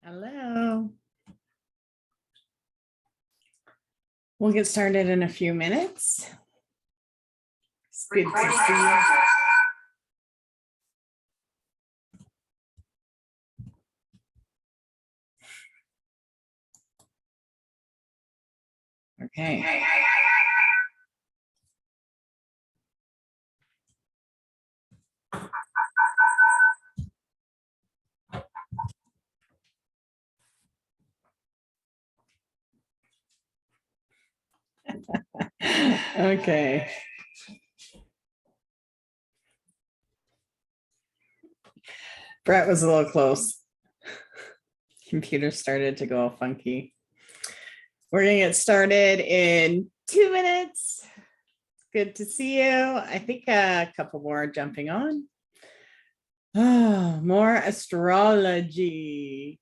Hello. We'll get started in a few minutes. It's good to see you. Okay. Okay. Brett was a little close. Computer started to go all funky. We're going to get started in 2 minutes. Good to see you. I think a couple more are jumping on. Oh, more astrology.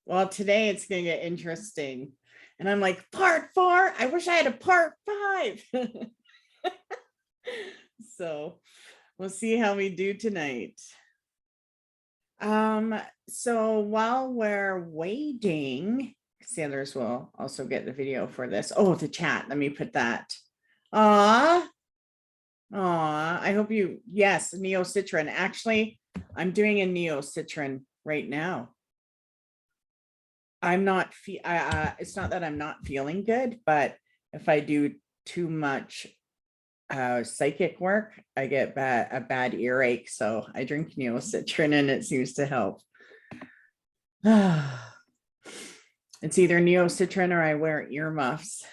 Well, today it's going to get interesting. And I'm like, part 4? I wish I had a part 5. So we'll see how we do tonight. So while we're waiting, the others will also get the video for this. Oh, the chat. Let me put that. I hope you, yes, Neo-Citrin. Actually, I'm doing a Neo-Citrin right now. I'm not, it's not that I'm not feeling good, but if I do too much psychic work, I get a bad earache. So I drink Neo-Citrin and it seems to help. It's either Neo-Citrin or I wear earmuffs.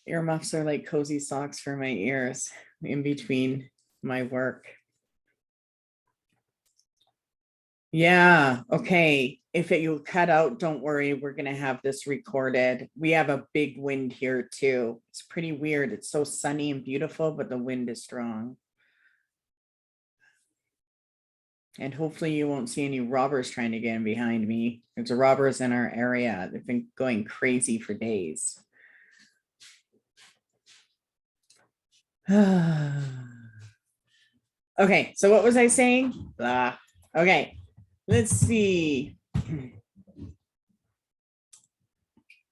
Earmuffs are like cozy socks for my ears in between my work. Yeah, okay. If you cut out, don't worry. We're going to have this recorded. We have a big wind here too. It's pretty weird. It's so sunny and beautiful, but the wind is strong. And hopefully you won't see any robbers trying to get in behind me. There's robbers in our area. They've been going crazy for days. Okay, so what was I saying? Blah. Okay, let's see.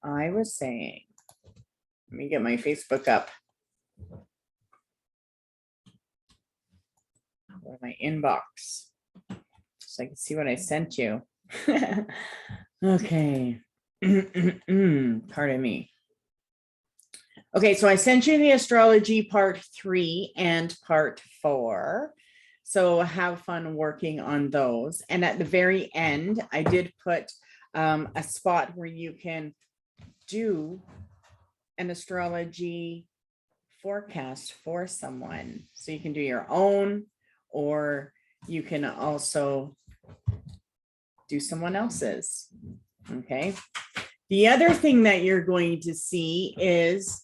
I was saying, let me get my Facebook up. Or my inbox. So I can see what I sent you. Okay. Pardon me. Okay, so I sent you the astrology part 3 and part 4. So have fun working on those. And at the very end, I did put a spot where you can do an astrology forecast for someone. So you can do your own, or you can also do someone else's. Okay. The other thing that you're going to see is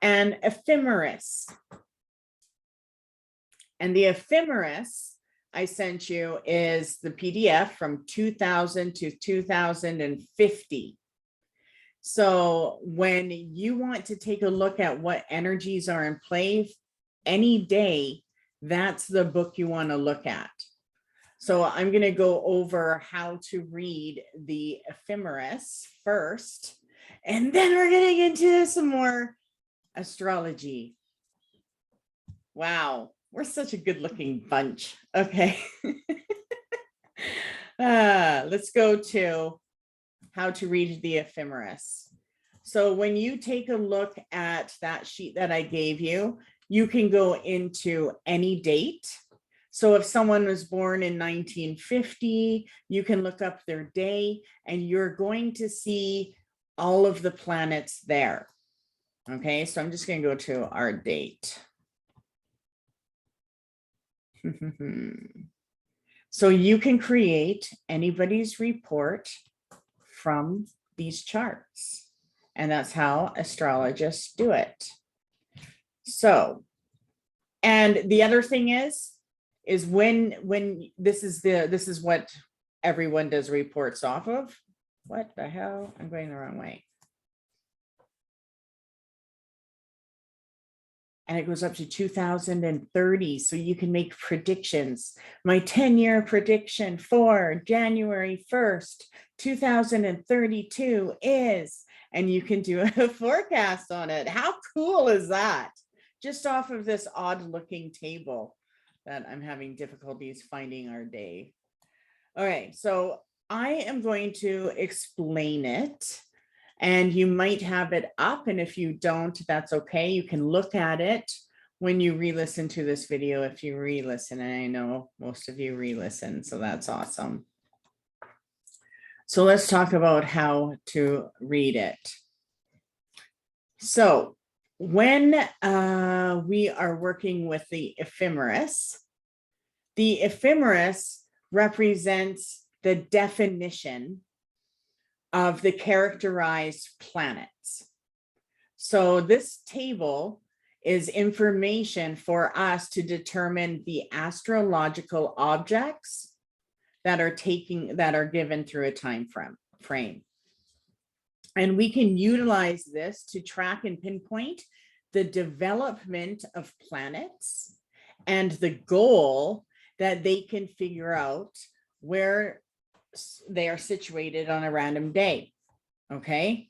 an ephemeris. And the ephemeris I sent you is the PDF from 2000 to 2050. So when you want to take a look at what energies are in play any day, that's the book you want to look at. So I'm going to go over how to read the ephemeris first, and then we're getting into some more astrology. Wow, we're such a good looking bunch. Okay. Let's go to how to read the ephemeris. So when you take a look at that sheet that I gave you, you can go into any date. So if someone was born in 1950, you can look up their day and you're going to see all of the planets there. Okay, so I'm just going to go to our date. So you can create anybody's report from these charts, and that's how astrologists do it. So, and the other thing is when this is what everyone does reports off of. What the hell? I'm going the wrong way. and it goes up to 2030. So you can make predictions. My 10-year prediction for January 1st, 2032 is, and you can do a forecast on it. How cool is that? Just off of this odd looking table that I'm having difficulties finding our day. All right, so I am going to explain it, and you might have it up, and if you don't, that's okay. You can look at it when you re-listen to this video, if you re-listen, and I know most of you re-listen, so that's awesome. So let's talk about how to read it. So when we are working with the ephemeris represents the definition of the characterized planets. So this table is information for us to determine the astrological objects that are given through a time frame. And we can utilize this to track and pinpoint the development of planets and the goal that they can figure out where they are situated on a random day. Okay.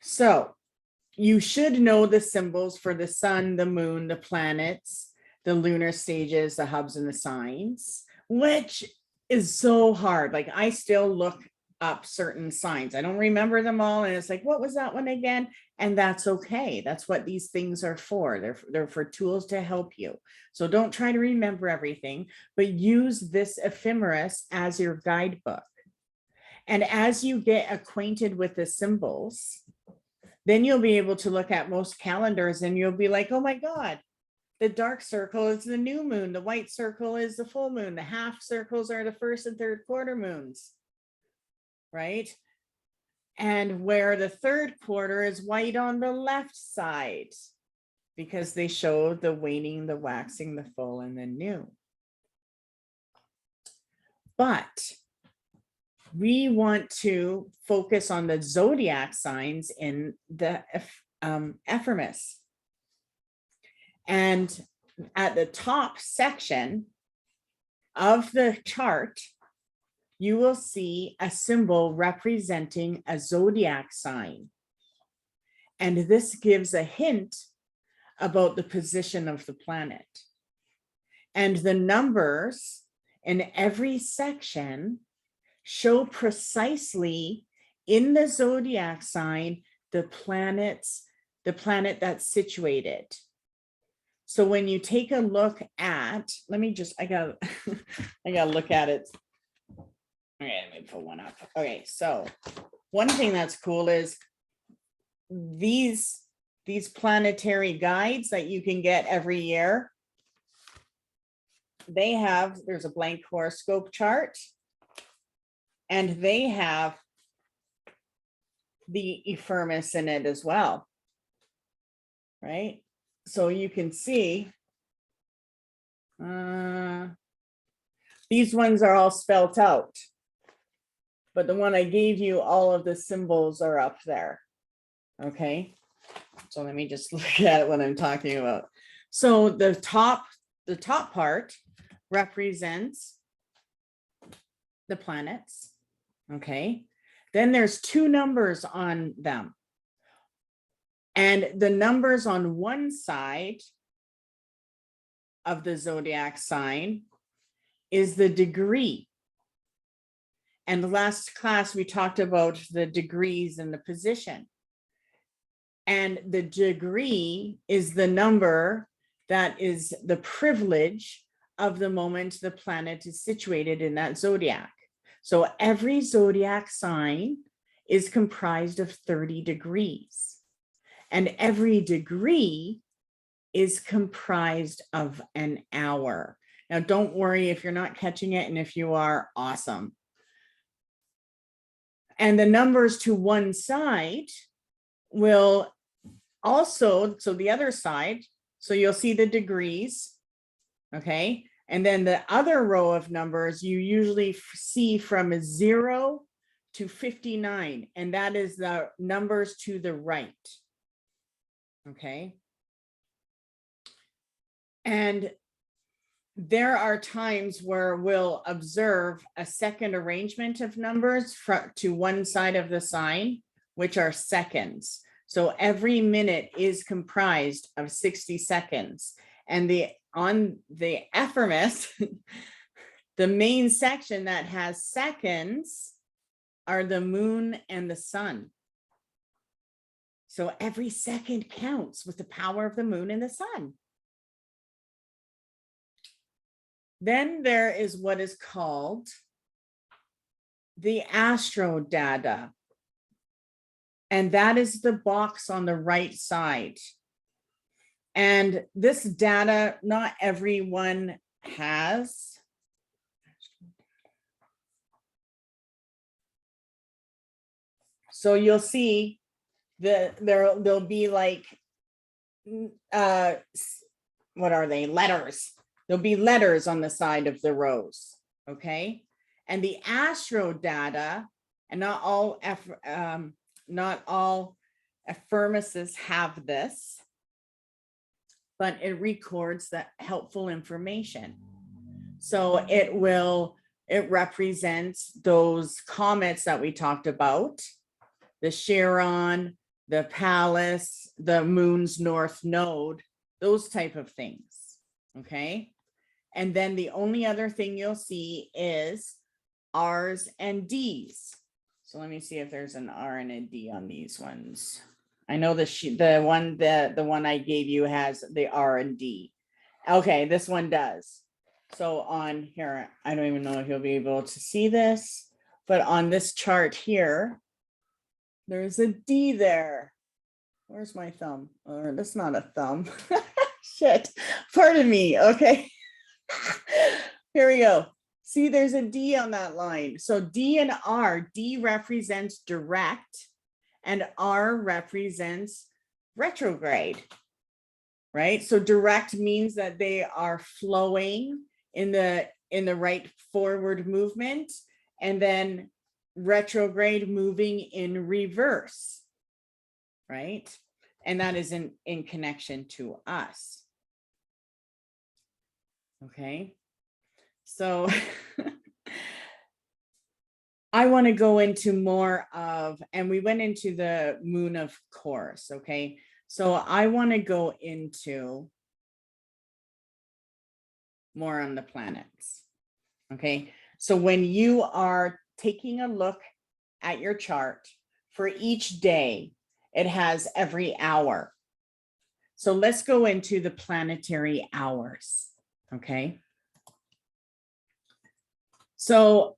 So you should know the symbols for the sun, the moon, the planets, the lunar stages, the hubs, and the signs, which is so hard. Like, I still look up certain signs. I don't remember them all. And it's like, what was that one again? And that's okay. That's what these things are for. They're for tools to help you. So don't try to remember everything, but use this ephemeris as your guidebook. And as you get acquainted with the symbols, then you'll be able to look at most calendars and you'll be like, oh my God, the dark circle is the new moon. The white circle is the full moon. The half circles are the first and third quarter moons, right? And where the third quarter is white on the left side, because they show the waning, the waxing, the full, and the new. But we want to focus on the zodiac signs in the ephemeris. And at the top section of the chart, you will see a symbol representing a zodiac sign. And this gives a hint about the position of the planet. And the numbers in every section show precisely in the zodiac sign the planet that's situated. So when you take a look at, I gotta look at it. Okay, let me pull one up. Okay, so one thing that's cool is these planetary guides that you can get every year. There's a blank horoscope chart, and they have the ephemeris in it as well, right? So you can see these ones are all spelt out, but the one I gave you, all of the symbols are up there. Okay, so let me just look at what I'm talking about. So the top part represents the planets. Okay, then there's two numbers on them, and the numbers on one side of the zodiac sign is the degree. And the last class we talked about the degrees and the position. And the degree is the number that is the privilege of the moment the planet is situated in that zodiac. So every zodiac sign is comprised of 30 degrees. And every degree is comprised of an hour. Now, don't worry if you're not catching it, and if you are, awesome. And the numbers to one side will also, so the other side, so you'll see the degrees, okay? And then the other row of numbers you usually see from 0 to 59, and that is the numbers to the right, okay? And there are times where we'll observe a second arrangement of numbers to one side of the sign, which are seconds. So every minute is comprised of 60 seconds. And on the ephemeris, the main section that has seconds are the moon and the sun. So every second counts with the power of the moon and the sun. Then there is what is called the astro data. And that is the box on the right side. And this data, not everyone has. So you'll see there'll be like, what are they? Letters. There'll be letters on the side of the rows, okay? And the astro data, and not all affirmaces have this, but it records that helpful information. So it represents those comets that we talked about, the Chiron, the Pallas, the moon's north node, those type of things, okay? And then the only other thing you'll see is R's and D's. So let me see if there's an R and a D on these ones. I know the one I gave you has the R and D. Okay, this one does. So on here, I don't even know if you'll be able to see this, but on this chart here, there's a D there. Where's my thumb? Or that's not a thumb. Shit, pardon me. Okay. Here we go. See, there's a D on that line. So D and R, D represents direct and R represents retrograde, right? So direct means that they are flowing in the right forward movement, and then retrograde moving in reverse, right? And that is in connection to us. Okay, so I want to go into more of, and we went into the moon of course, okay? So I want to go into more on the planets, okay? So when you are taking a look at your chart for each day, it has every hour. So let's go into the planetary hours, okay? So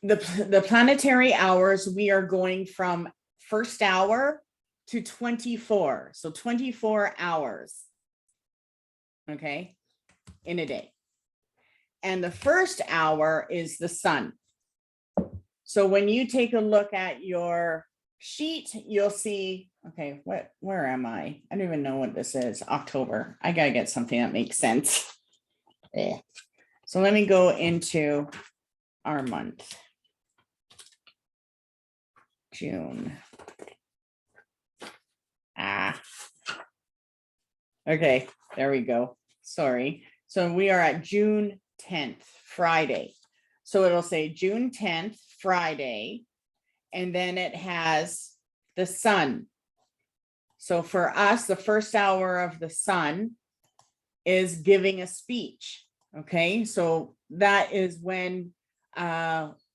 the planetary hours, we are going from first hour to 24. So 24 hours, okay, in a day. And the first hour is the sun. So when you take a look at your sheet, you'll see, okay, where am I? I don't even know what this is. October. I gotta get something that makes sense. Yeah. So let me go into our month. June. Okay, there we go. Sorry. So we are at June 10th, Friday. So it'll say June 10th, Friday, and then it has the sun. So for us, the first hour of the sun is giving a speech. Okay, so that is when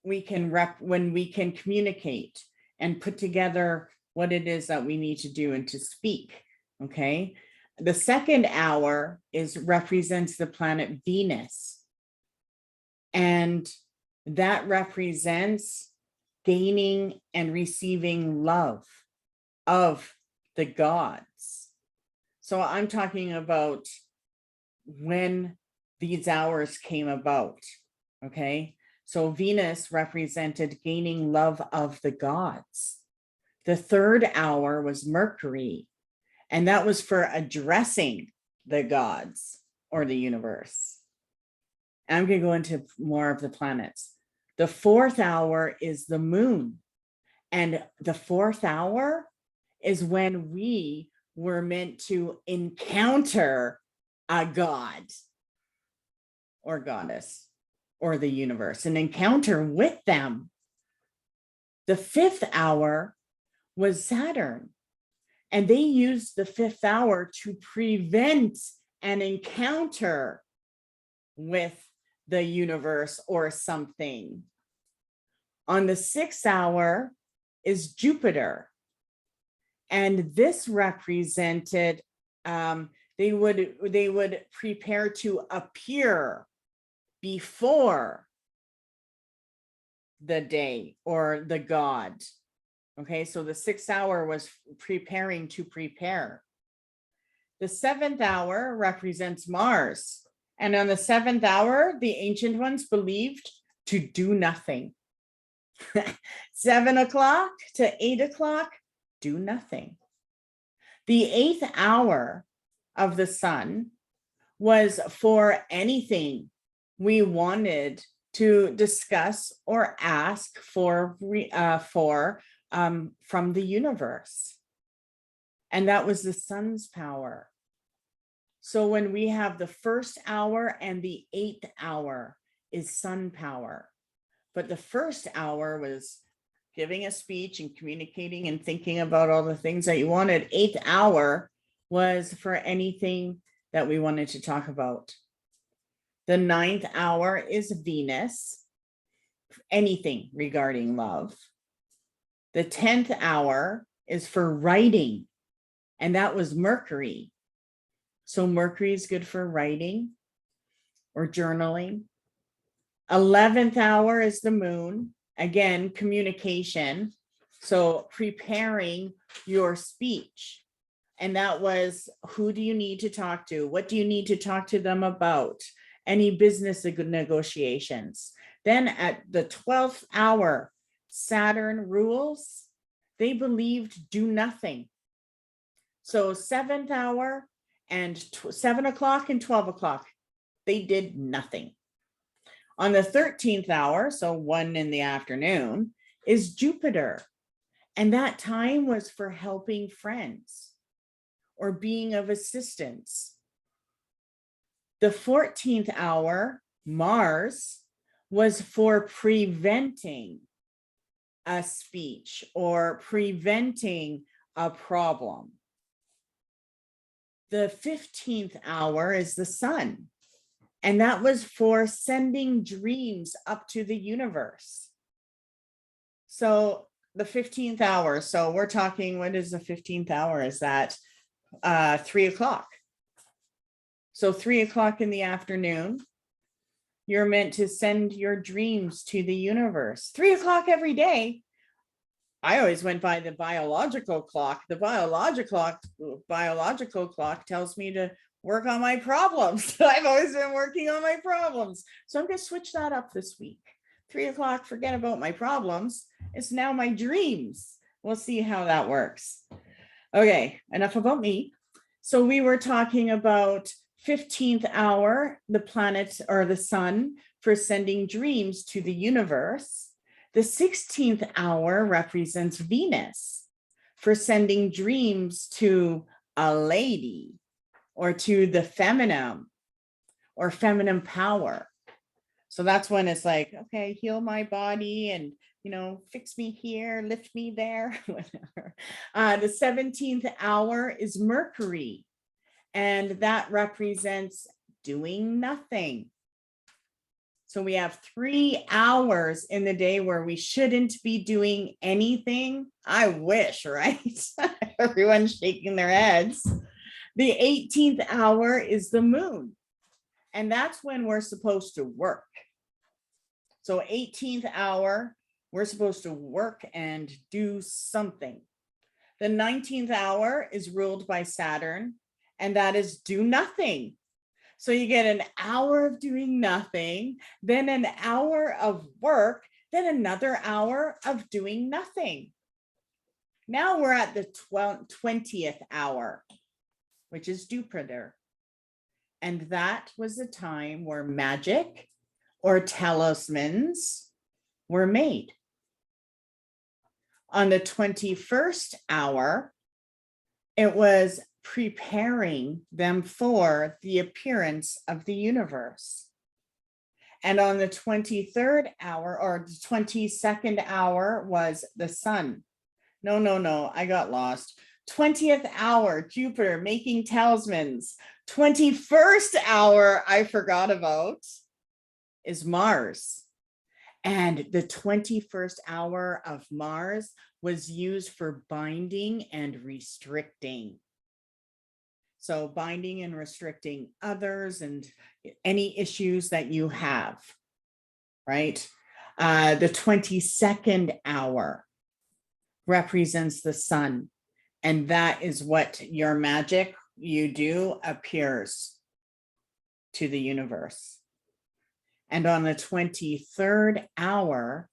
we can communicate and put together what it is that we need to do and to speak. Okay, the second hour represents the planet Venus, and that represents gaining and receiving love of the gods. So I'm talking about when these hours came about, okay? So Venus represented gaining love of the gods. The third hour was Mercury, and that was for addressing the gods or the universe. I'm going to go into more of the planets. The fourth hour is the moon, and the fourth hour is when we were meant to encounter a god or goddess or the universe, an encounter with them. The fifth hour was Saturn, and they used the fifth hour to prevent an encounter with the universe or something. On the sixth hour is Jupiter, and this represented they would prepare to appear before the day or the god. Okay, so the sixth hour was preparing to prepare. The seventh hour represents Mars, and on the seventh hour, the ancient ones believed to do nothing. 7 o'clock to 8 o'clock, do nothing. The eighth hour of the sun was for anything we wanted to discuss or ask for from the universe. And that was the sun's power. So when we have the first hour and the eighth hour is sun power. But the first hour was giving a speech and communicating and thinking about all the things that you wanted. Eighth hour was for anything that we wanted to talk about. The ninth hour is Venus, anything regarding love. The 10th hour is for writing, and that was Mercury. So Mercury is good for writing or journaling. 11th hour is the moon, again, communication. So preparing your speech. And that was, who do you need to talk to? What do you need to talk to them about? Any business negotiations. Then at the 12th hour, Saturn rules. They believed do nothing. So 7th hour and 7 o'clock and 12 o'clock, they did nothing. On the 13th hour, so 1 in the afternoon, is Jupiter. And that time was for helping friends or being of assistance. The 14th hour, Mars, was for preventing a speech or preventing a problem. The 15th hour is the sun, and that was for sending dreams up to the universe. So the 15th hour, so we're talking, what is the 15th hour? Is that 3 o'clock? So 3 o'clock in the afternoon, you're meant to send your dreams to the universe. 3 o'clock every day. I always went by the biological clock. The biological clock tells me to work on my problems. I've always been working on my problems. So I'm going to switch that up this week. 3 o'clock, forget about my problems. It's now my dreams. We'll see how that works. Okay, enough about me. So we were talking about 15th hour, the planet or the sun for sending dreams to the universe. The 16th hour represents Venus for sending dreams to a lady or to the feminine or feminine power. So that's when it's like, okay, heal my body and, fix me here, lift me there, whatever. The 17th hour is Mercury, and that represents doing nothing. So we have 3 hours in the day where we shouldn't be doing anything. I wish, right? Everyone's shaking their heads. The 18th hour is the moon, and that's when we're supposed to work. So 18th hour, we're supposed to work and do something. The 19th hour is ruled by Saturn, and that is do nothing. So you get an hour of doing nothing, then an hour of work, then another hour of doing nothing. Now we're at the 20th hour, which is Jupiter. And that was the time where magic or talismans were made. On the 21st hour, it was preparing them for the appearance of the universe. And on the 23rd hour or the 22nd hour was the sun. No, I got lost. 20th hour, Jupiter making talismans. 21st hour, I forgot about, is Mars. And the 21st hour of Mars was used for binding and restricting. So binding and restricting others and any issues that you have, right? The 22nd hour represents the sun. And that is what your magic you do appears to the universe. And on the 23rd hour,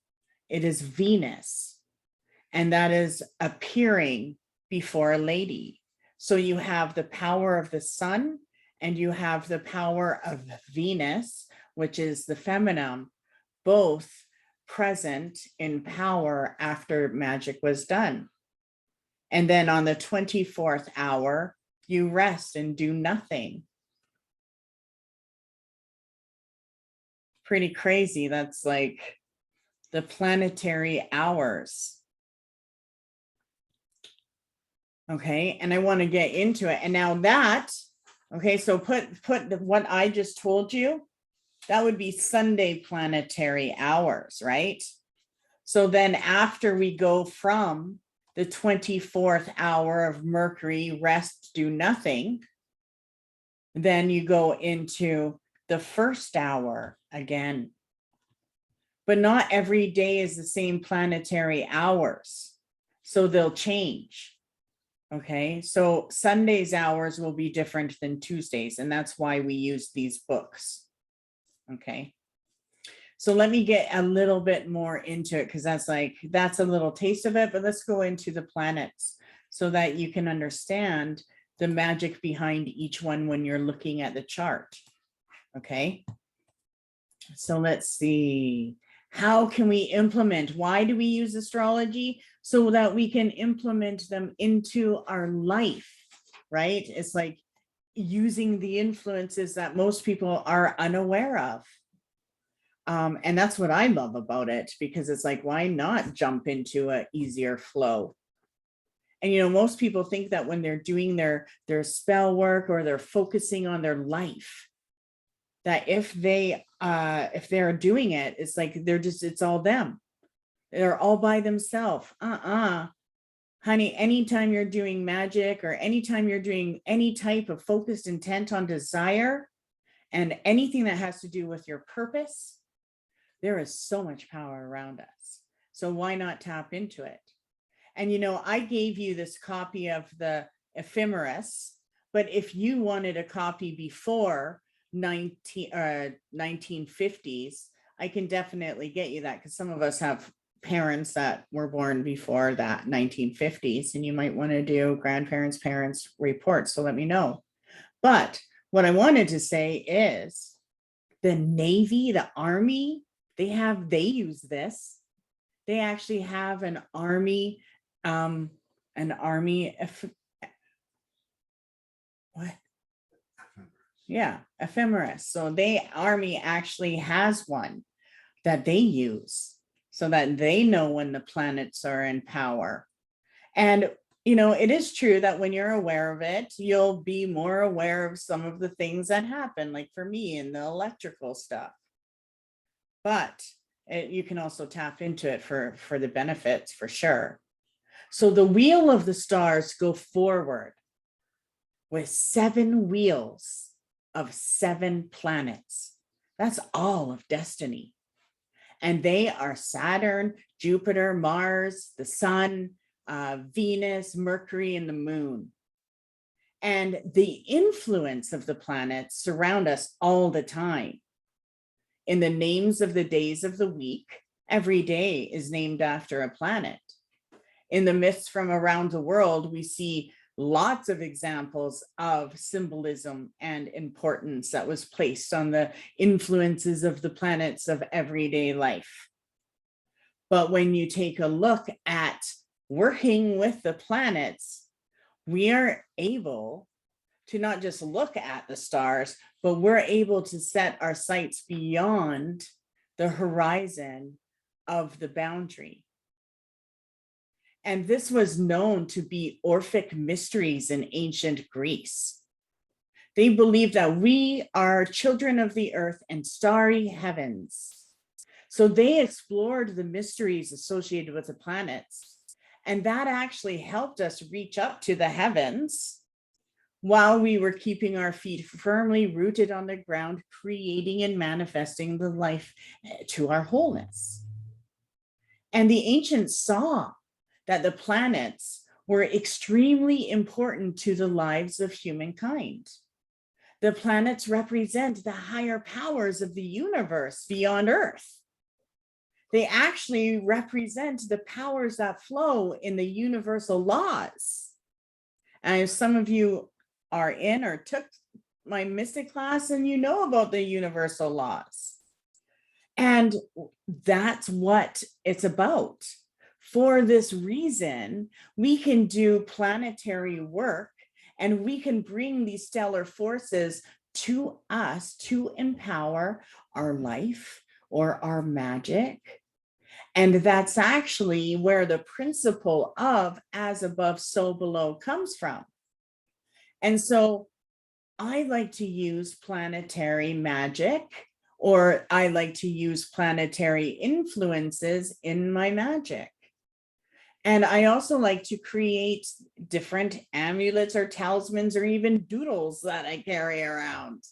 it is Venus. And that is appearing before a lady. So you have the power of the sun and you have the power of Venus, which is the feminine, both present in power after magic was done. And then on the 24th hour, you rest and do nothing. Pretty crazy. That's like the planetary hours. Okay, and I want to get into it. And now that, okay, so put what I just told you, that would be Sunday planetary hours, right? So then after we go from the 24th hour of Mercury, rest, do nothing, then you go into the first hour again. But not every day is the same planetary hours, so they'll change. Okay, so Sunday's hours will be different than Tuesdays, and that's why we use these books. Okay, so let me get a little bit more into it, because that's a little taste of it, but let's go into the planets so that you can understand the magic behind each one when you're looking at the chart. Okay, so let's see. How can we implement? Why do we use astrology? So that we can implement them into our life, right? It's like using the influences that most people are unaware of. And that's what I love about it, because it's like, why not jump into an easier flow? And, you know, most people think that when they're doing their spell work or they're focusing on their life, that if they're doing it, it's like it's all them. They're all by themselves. Honey, anytime you're doing magic or anytime you're doing any type of focused intent on desire and anything that has to do with your purpose, there is so much power around us. So why not tap into it? And, you know, I gave you this copy of the ephemeris, but if you wanted a copy before 1950s, I can definitely get you that, because some of us have parents that were born before that 1950s, and you might want to do grandparents, parents reports. So let me know. But what I wanted to say is the Navy, the Army, they use this. They actually have an army, what? Yeah, ephemeris. So Army actually has one that they use so that they know when the planets are in power. And, you know, it is true that when you're aware of it, you'll be more aware of some of the things that happen, like for me in the electrical stuff. But you can also tap into it for the benefits, for sure. So the wheel of the stars go forward with 7 wheels of 7 planets. That's all of destiny. And they are Saturn, Jupiter, Mars, the sun, Venus, Mercury, and the moon. And the influence of the planets surround us all the time. In the names of the days of the week, every day is named after a planet. In the myths from around the world, we see lots of examples of symbolism and importance that was placed on the influences of the planets of everyday life. But when you take a look at working with the planets, we are able to not just look at the stars, but we're able to set our sights beyond the horizon of the boundary. And this was known to be Orphic mysteries in ancient Greece. They believed that we are children of the earth and starry heavens. So they explored the mysteries associated with the planets. And that actually helped us reach up to the heavens while we were keeping our feet firmly rooted on the ground, creating and manifesting the life to our wholeness. And the ancients saw that the planets were extremely important to the lives of humankind. The planets represent the higher powers of the universe beyond Earth. They actually represent the powers that flow in the universal laws. And if some of you are in or took my mystic class, and you know about the universal laws. And that's what it's about. For this reason, we can do planetary work and we can bring these stellar forces to us to empower our life or our magic. And that's actually where the principle of as above, so below comes from. And so I like to use planetary magic, or I like to use planetary influences in my magic. And I also like to create different amulets or talismans or even doodles that I carry around.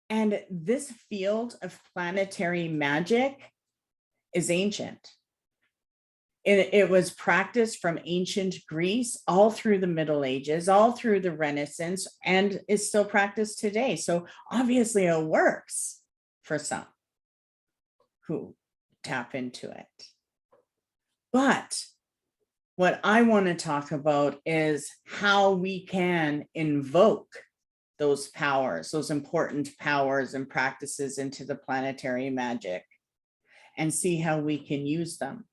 And this field of planetary magic is ancient. It was practiced from ancient Greece all through the Middle Ages, all through the Renaissance, and is still practiced today. So obviously it works for some who tap into it. But what I want to talk about is how we can invoke those powers, those important powers and practices into the planetary magic and see how we can use them.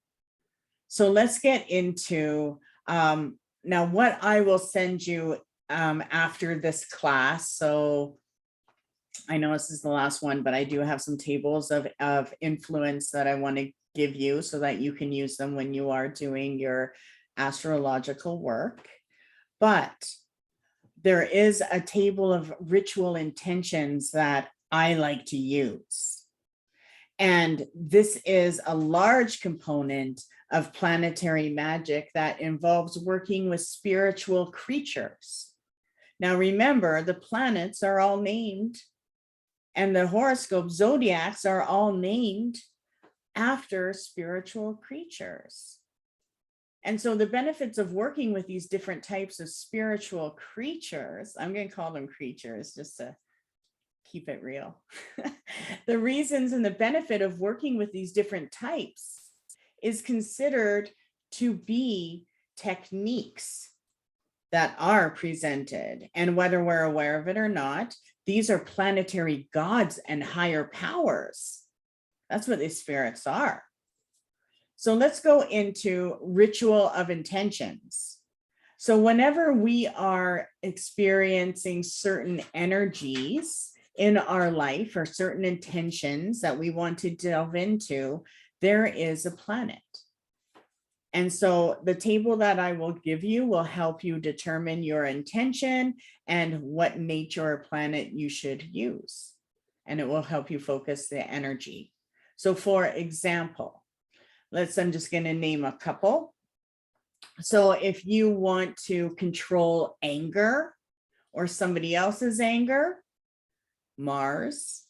So let's get into now what I will send you after this class. So I know this is the last one, but I do have some tables of influence that I want to give you so that you can use them when you are doing your astrological work. But there is a table of ritual intentions that I like to use. And this is a large component of planetary magic that involves working with spiritual creatures. Now, remember, the planets are all named, and the horoscope zodiacs are all named after spiritual creatures. And so the benefits of working with these different types of spiritual creatures, I'm going to call them creatures just to keep it real. The reasons and the benefit of working with these different types is considered to be techniques that are presented. And whether we're aware of it or not, these are planetary gods and higher powers. That's what these spirits are. So let's go into ritual of intentions. So whenever we are experiencing certain energies in our life or certain intentions that we want to delve into, there is a planet. And so the table that I will give you will help you determine your intention and what nature or planet you should use. And it will help you focus the energy. So for example, I'm just going to name a couple. So if you want to control anger or somebody else's anger, Mars.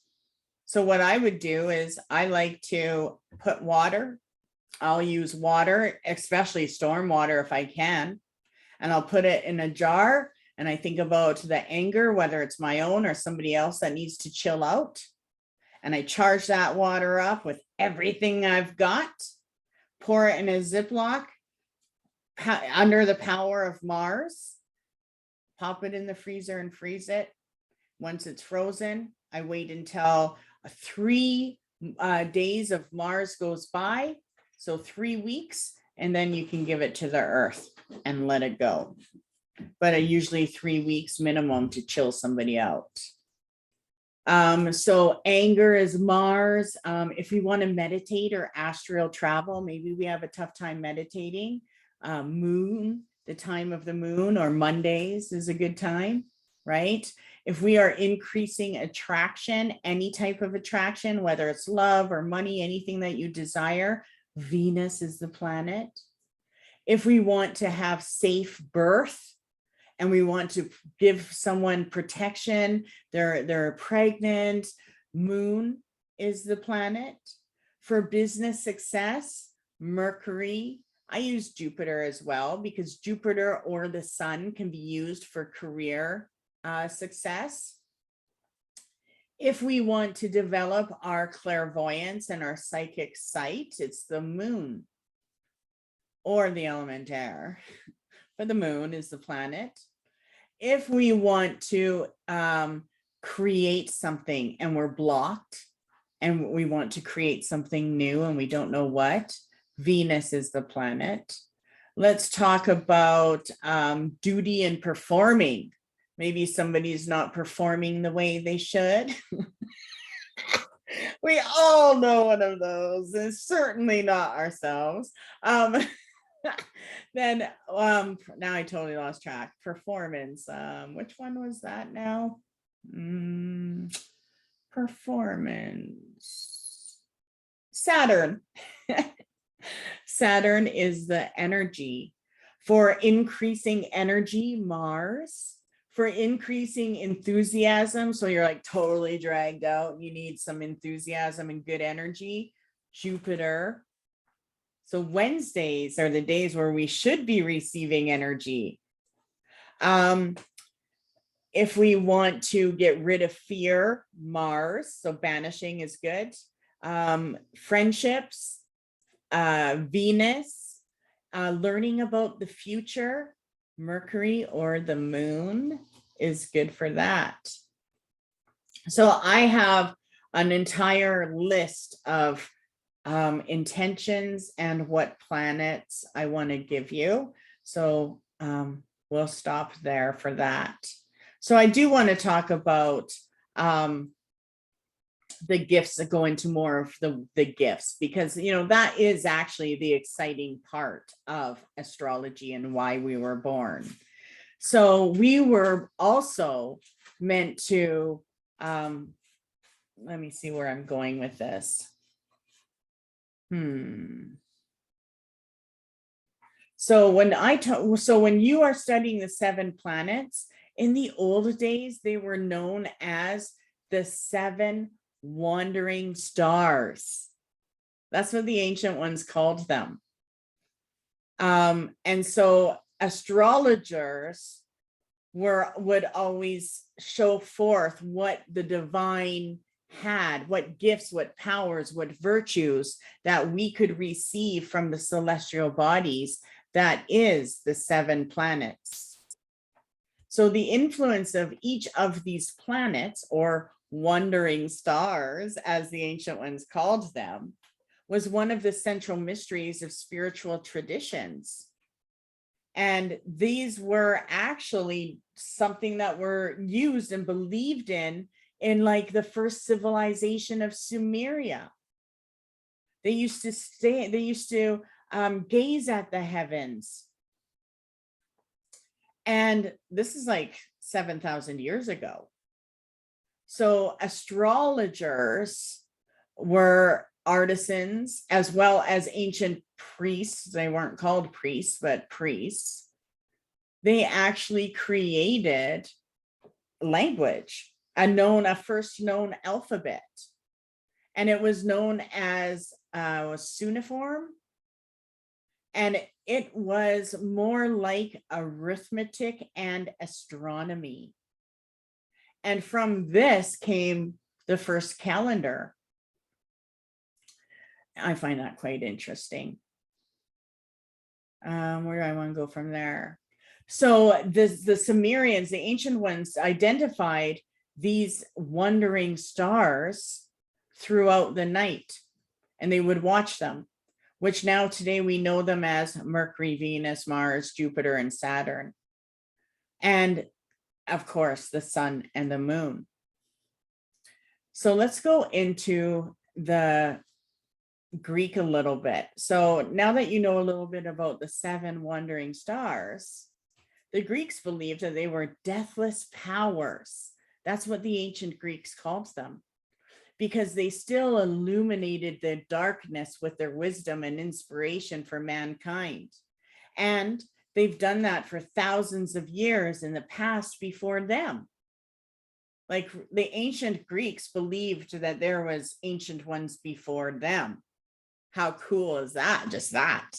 So what I would do is I like to put water. I'll use water, especially storm water if I can, and I'll put it in a jar. And I think about the anger, whether it's my own or somebody else that needs to chill out. And I charge that water up with everything I've got, pour it in a Ziploc under the power of Mars, pop it in the freezer and freeze it. Once it's frozen, I wait until 3 days of Mars goes by. So 3 weeks, and then you can give it to the earth and let it go. But usually 3 weeks minimum to chill somebody out. So anger is Mars. If we want to meditate or astral travel, maybe we have a tough time meditating. Moon, the time of the moon, or Mondays is a good time, right? If we are increasing attraction, any type of attraction, whether it's love or money, anything that you desire, Venus is the planet. If we want to have safe birth, and we want to give someone protection, they're pregnant, Moon is the planet. For business success, Mercury. I use Jupiter as well, because Jupiter or the sun can be used for career success. If we want to develop our clairvoyance and our psychic sight, it's the moon or the element air. But the moon is the planet. If we want to create something and we're blocked and we want to create something new and we don't know what, Venus is the planet. Let's talk about duty and performing. Maybe somebody's not performing the way they should. We all know one of those, and certainly not ourselves. Then now I totally lost track. Performance. Which one was that now? Performance. Saturn. Saturn is the energy. For increasing energy, Mars. For increasing enthusiasm, so you're like totally dragged out, you need some enthusiasm and good energy, Jupiter. So Wednesdays are the days where we should be receiving energy. If we want to get rid of fear, Mars, so banishing is good. Friendships, Venus, learning about the future, Mercury or the moon is good for that. So I have an entire list of intentions and what planets I want to give you. So we'll stop there for that. So I do want to talk about the gifts that go into more of the gifts, because that is actually the exciting part of astrology and why we were born. So we were also meant to let me see where I'm going with this. So when you are studying the 7 planets, in the old days, they were known as the 7 wandering stars. That's what the ancient ones called them. And so astrologers would always show forth what the divine had, what gifts, what powers, what virtues that we could receive from the celestial bodies that is the 7 planets. So the influence of each of these planets, or wandering stars, as the ancient ones called them, was one of the central mysteries of spiritual traditions. And these were actually something that were used and believed in like the first civilization of Sumeria. They used to gaze at the heavens. And this is like 7,000 years ago. So astrologers were artisans as well as ancient priests. They weren't called priests, but priests. They actually created language, a first known alphabet. And it was known as cuneiform. And it was more like arithmetic and astronomy. And from this came the first calendar. I find that quite interesting. Where do I want to go from there? So the Sumerians, the ancient ones, identified these wandering stars throughout the night, and they would watch them. which now today we know them as Mercury, Venus, Mars, Jupiter, and Saturn. And of course, the sun and the moon. So let's go into the Greek a little bit. So now that you know a little bit about the 7 wandering stars, the Greeks believed that they were deathless powers. That's what the ancient Greeks called them, because they still illuminated the darkness with their wisdom and inspiration for mankind. And they've done that for thousands of years in the past before them. Like the ancient Greeks believed that there was ancient ones before them. How cool is that? Just that.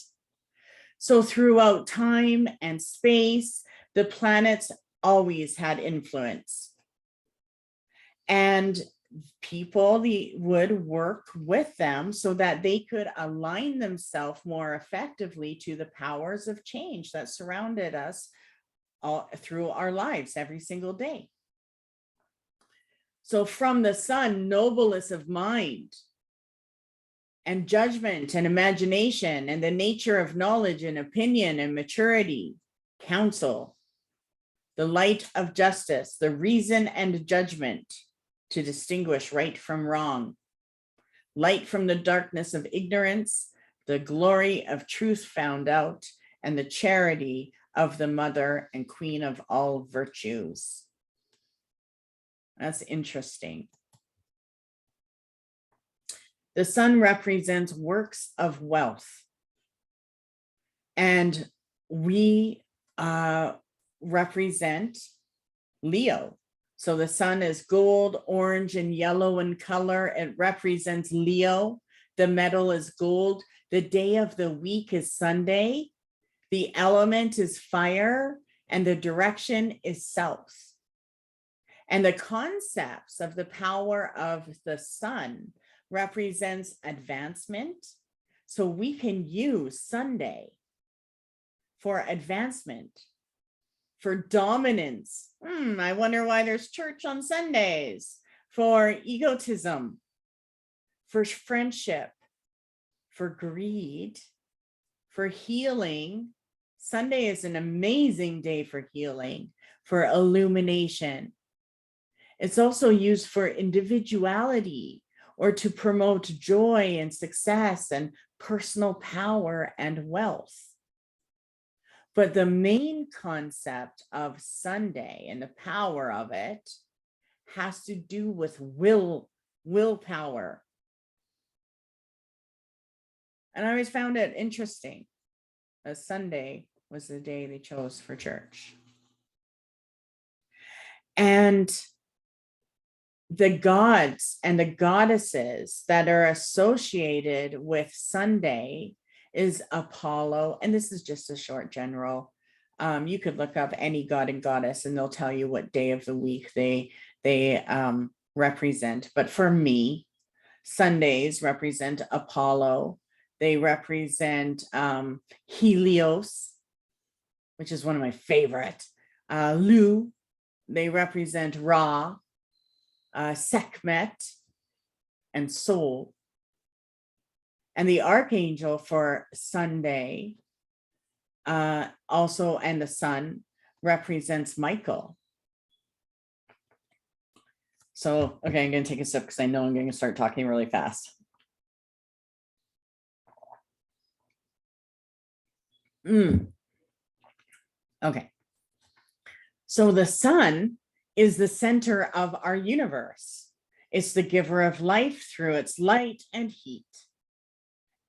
So throughout time and space, the planets always had influence. And people would work with them so that they could align themselves more effectively to the powers of change that surrounded us all through our lives every single day. So from the sun, nobleness of mind and judgment and imagination and the nature of knowledge and opinion and maturity, counsel, the light of justice, the reason and judgment to distinguish right from wrong, light from the darkness of ignorance, the glory of truth found out, and the charity of the mother and queen of all virtues. That's interesting. The sun represents works of wealth, and we represent Leo. So the sun is gold, orange, and yellow in color. It represents Leo. The metal is gold. The day of the week is Sunday. The element is fire, and the direction is south. And the concepts of the power of the sun represents advancement. So we can use Sunday for advancement, for dominance. I wonder why there's church on Sundays. For egotism, for friendship, for greed, for healing. Sunday is an amazing day for healing, for illumination. It's also used for individuality or to promote joy and success and personal power and wealth. But the main concept of Sunday and the power of it has to do with willpower. And I always found it interesting that Sunday was the day they chose for church. And the gods and the goddesses that are associated with Sunday is Apollo. And this is just a short general. You could look up any god and goddess and they'll tell you what day of the week they represent. But for me, Sundays represent Apollo. They represent Helios, which is one of my favorite. Lu, they represent Ra, Sekhmet, and Sol. And the archangel for Sunday, also, and the sun represents Michael. So, okay, I'm going to take a sip because I know I'm going to start talking really fast. Okay. So the sun is the center of our universe. It's the giver of life through its light and heat.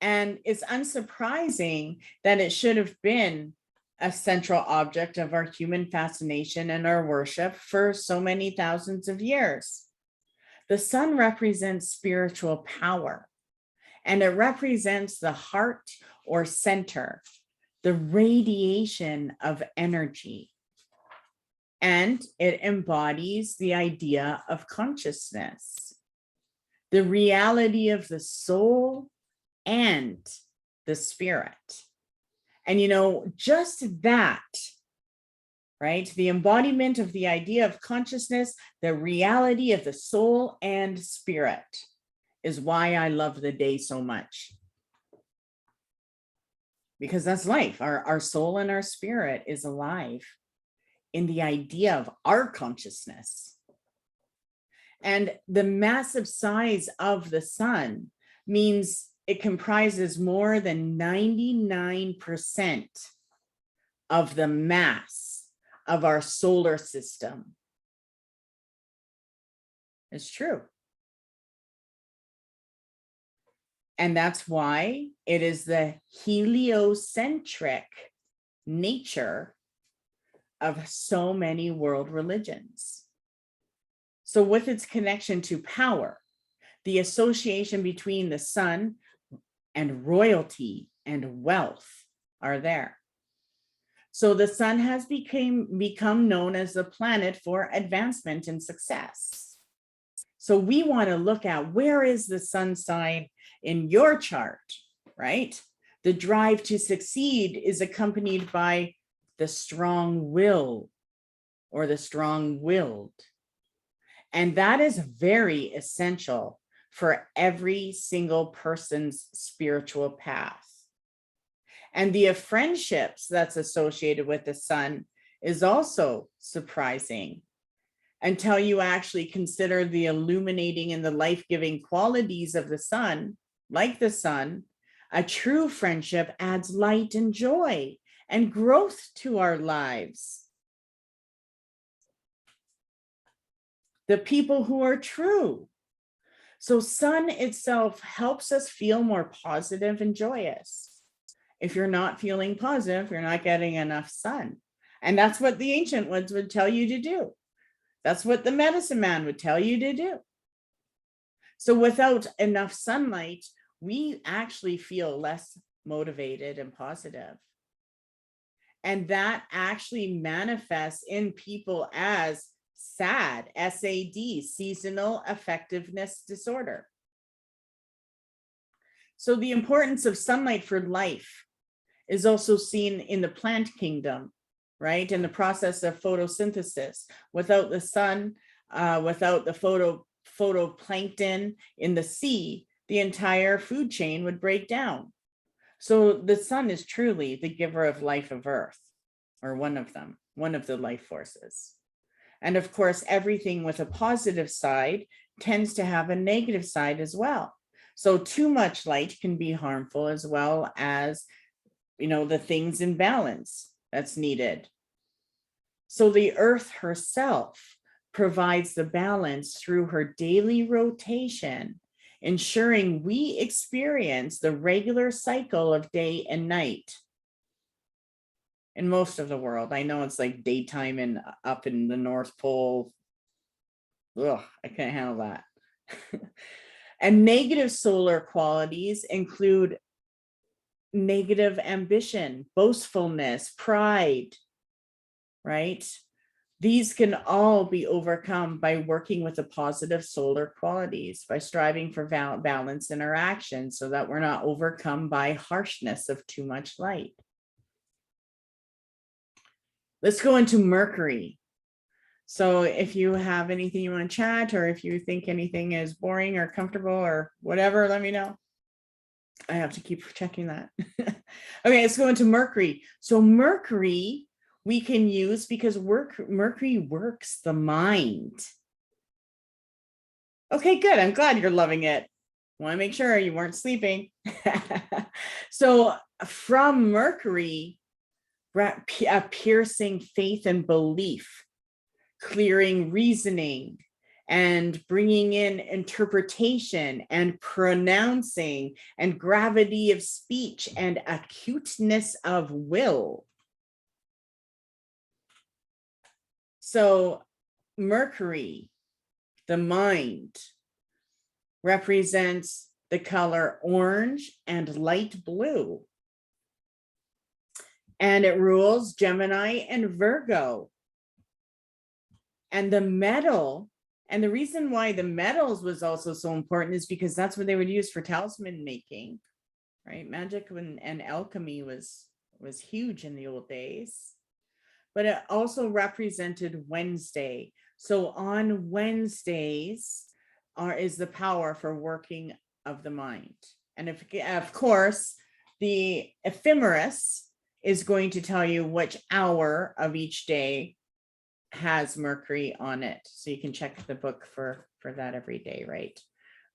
And it's unsurprising that it should have been a central object of our human fascination and our worship for so many thousands of years. The sun represents spiritual power, and it represents the heart or center, the radiation of energy. And it embodies the idea of consciousness, the reality of the soul and the spirit. And, you know, just that, right? The embodiment of the idea of consciousness, the reality of the soul and spirit is why I love the day so much. because that's life. Our soul and our spirit is alive in the idea of our consciousness. And the massive size of the sun means it comprises more than 99% of the mass of our solar system. It's true. And that's why it is the heliocentric nature of so many world religions. So with its connection to power, the association between the sun and royalty and wealth are there. So the sun has become known as the planet for advancement and success. So we want to look at, where is the sun sign in your chart, right? The drive to succeed is accompanied by the strong will or the strong-willed. And that is very essential for every single person's spiritual path. And the friendships that's associated with the sun is also surprising until you actually consider the illuminating and the life-giving qualities of the sun. Like the sun, a true friendship adds light and joy and growth to our lives. The people who are true. So sun itself helps us feel more positive and joyous. If you're not feeling positive, you're not getting enough sun. And that's what the ancient ones would tell you to do. That's what the medicine man would tell you to do. So without enough sunlight, we actually feel less motivated and positive. And that actually manifests in people as SAD, SAD, seasonal affectiveness disorder. So the importance of sunlight for life is also seen in the plant kingdom, right? In the process of photosynthesis. Without the sun, without the photoplankton in the sea, the entire food chain would break down. So the sun is truly the giver of life of Earth, or one of them, one of the life forces. And of course, everything with a positive side tends to have a negative side as well. So too much light can be harmful, as well as, the things in balance that's needed. So the Earth herself provides the balance through her daily rotation, ensuring we experience the regular cycle of day and night. In most of the world, I know it's like daytime and up in the North Pole. Ugh, I can't handle that. And negative solar qualities include negative ambition, boastfulness, pride, right? These can all be overcome by working with the positive solar qualities, by striving for balance in our actions so that we're not overcome by harshness of too much light. Let's go into Mercury. So if you have anything you want to chat, or if you think anything is boring or comfortable or whatever, let me know. I have to keep checking that. Okay, let's go into Mercury. So Mercury we can use because Mercury works the mind. Okay, good. I'm glad you're loving it. Want to make sure you weren't sleeping. So from Mercury, piercing faith and belief, clearing reasoning, and bringing in interpretation and pronouncing and gravity of speech and acuteness of will. So Mercury, the mind, represents the color orange and light blue. And it rules Gemini and Virgo. And the metal, and the reason why the metals was also so important is because that's what they would use for talisman making, right? Magic and alchemy was huge in the old days. But it also represented Wednesday. So on Wednesdays is the power for working of the mind. And of course, the ephemeris is going to tell you which hour of each day has Mercury on it. So you can check the book for that every day, right?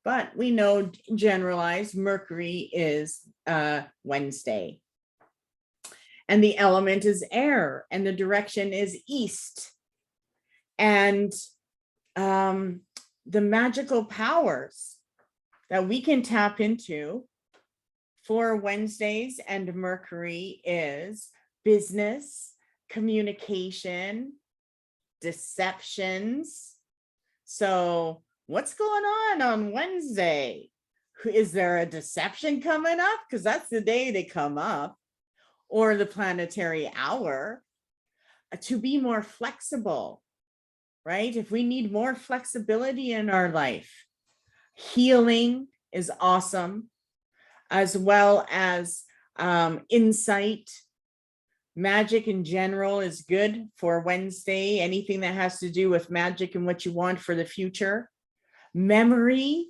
But we know generalized Mercury is Wednesday. And the element is air, and the direction is east. And the magical powers that we can tap into for Wednesdays and Mercury is business, communication, deceptions. So what's going on Wednesday? Is there a deception coming up? Because that's the day they come up, or the planetary hour, to be more flexible, right? If we need more flexibility in our life, healing is awesome, as well as insight. Magic in general is good for Wednesday. Anything that has to do with magic and what you want for the future. Memory,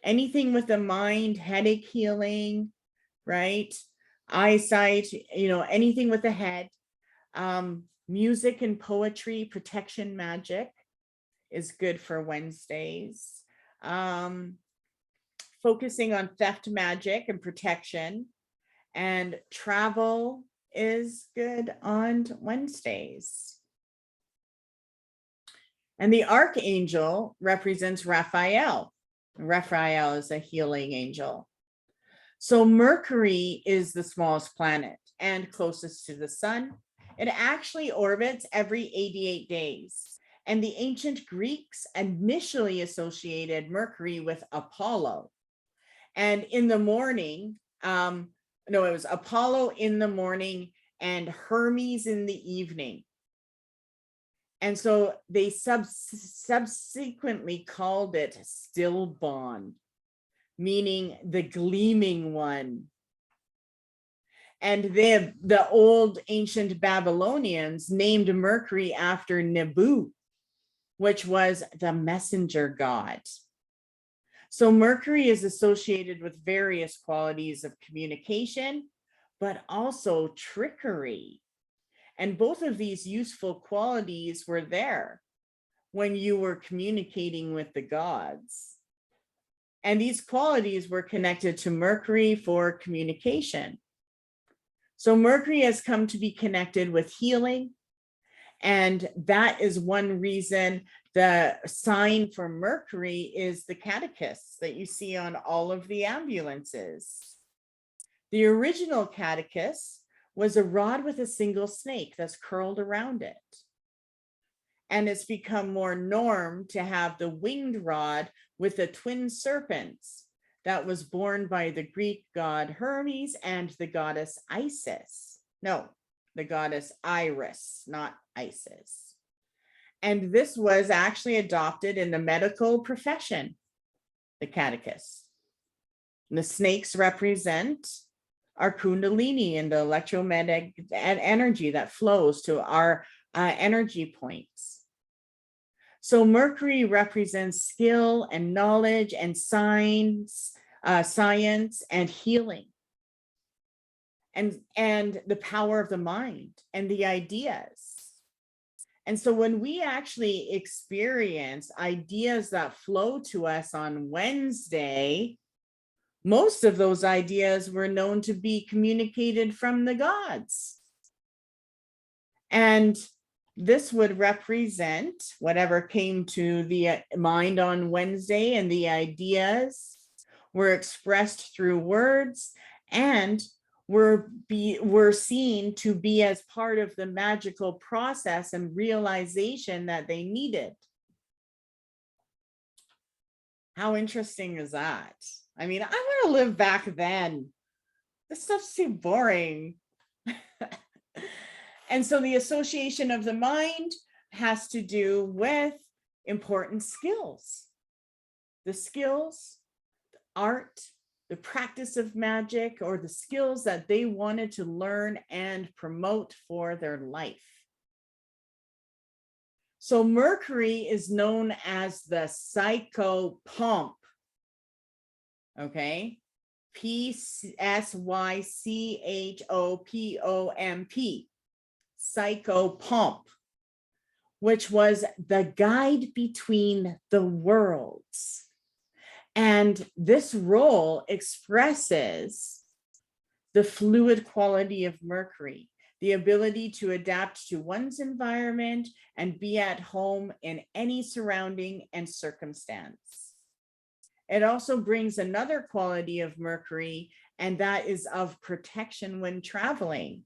anything with the mind, headache healing, right? Eyesight, anything with the head. Music and poetry, protection magic is good for Wednesdays. Focusing on theft magic and protection, and travel is good on Wednesdays. And the archangel represents Raphael. Raphael is a healing angel. So Mercury is the smallest planet and closest to the sun. It actually orbits every 88 days. And the ancient Greeks initially associated Mercury with Apollo. And in the morning, it was Apollo in the morning and Hermes in the evening. And so they subsequently called it Stillborn, meaning the gleaming one. And the old ancient Babylonians named Mercury after Nebu, which was the messenger god. So Mercury is associated with various qualities of communication, but also trickery. And both of these useful qualities were there when you were communicating with the gods. And these qualities were connected to Mercury for communication. So Mercury has come to be connected with healing. And that is one reason the sign for Mercury is the catechist that you see on all of the ambulances. The original catechist was a rod with a single snake that's curled around it. And it's become more norm to have the winged rod with the twin serpents that was born by the Greek god Hermes and the goddess Isis. No, the goddess Iris, not Isis. And this was actually adopted in the medical profession, the catechist. And the snakes represent our kundalini and the electromagnetic energy that flows to our energy points. So Mercury represents skill and knowledge and science and healing, and the power of the mind and the ideas. And so when we actually experience ideas that flow to us on Wednesday, most of those ideas were known to be communicated from the gods. And this would represent whatever came to the mind on Wednesday, and the ideas were expressed through words and were seen to be as part of the magical process and realization that they needed. How interesting is that? I mean, I want to live back then. This stuff's too boring. And so the association of the mind has to do with important skills. The skills, the art, the practice of magic, or the skills that they wanted to learn and promote for their life. So Mercury is known as the psychopomp. Okay. Psychopomp, psychopomp, which was the guide between the worlds. And this role expresses the fluid quality of Mercury, the ability to adapt to one's environment and be at home in any surrounding and circumstance. It also brings another quality of Mercury, and that is of protection when traveling.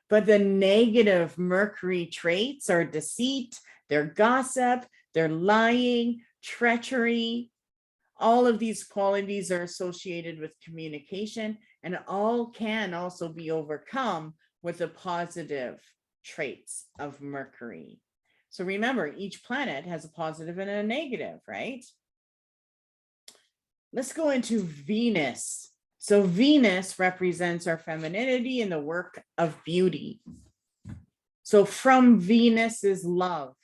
But the negative Mercury traits are deceit, they're gossip, they're lying, treachery. All of these qualities are associated with communication, and all can also be overcome with the positive traits of Mercury. So remember, each planet has a positive and a negative, right? Let's go into Venus. So Venus represents our femininity and the work of beauty. So from Venus is love,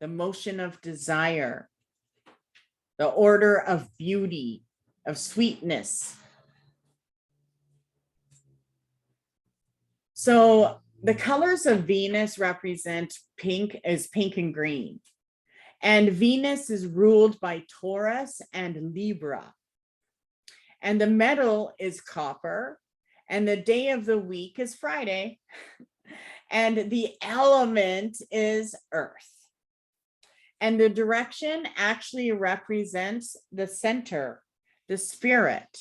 the motion of desire, the order of beauty, of sweetness. So the colors of Venus represent pink and green. And Venus is ruled by Taurus and Libra. And the metal is copper. And the day of the week is Friday. And the element is earth. And the direction actually represents the center, the spirit.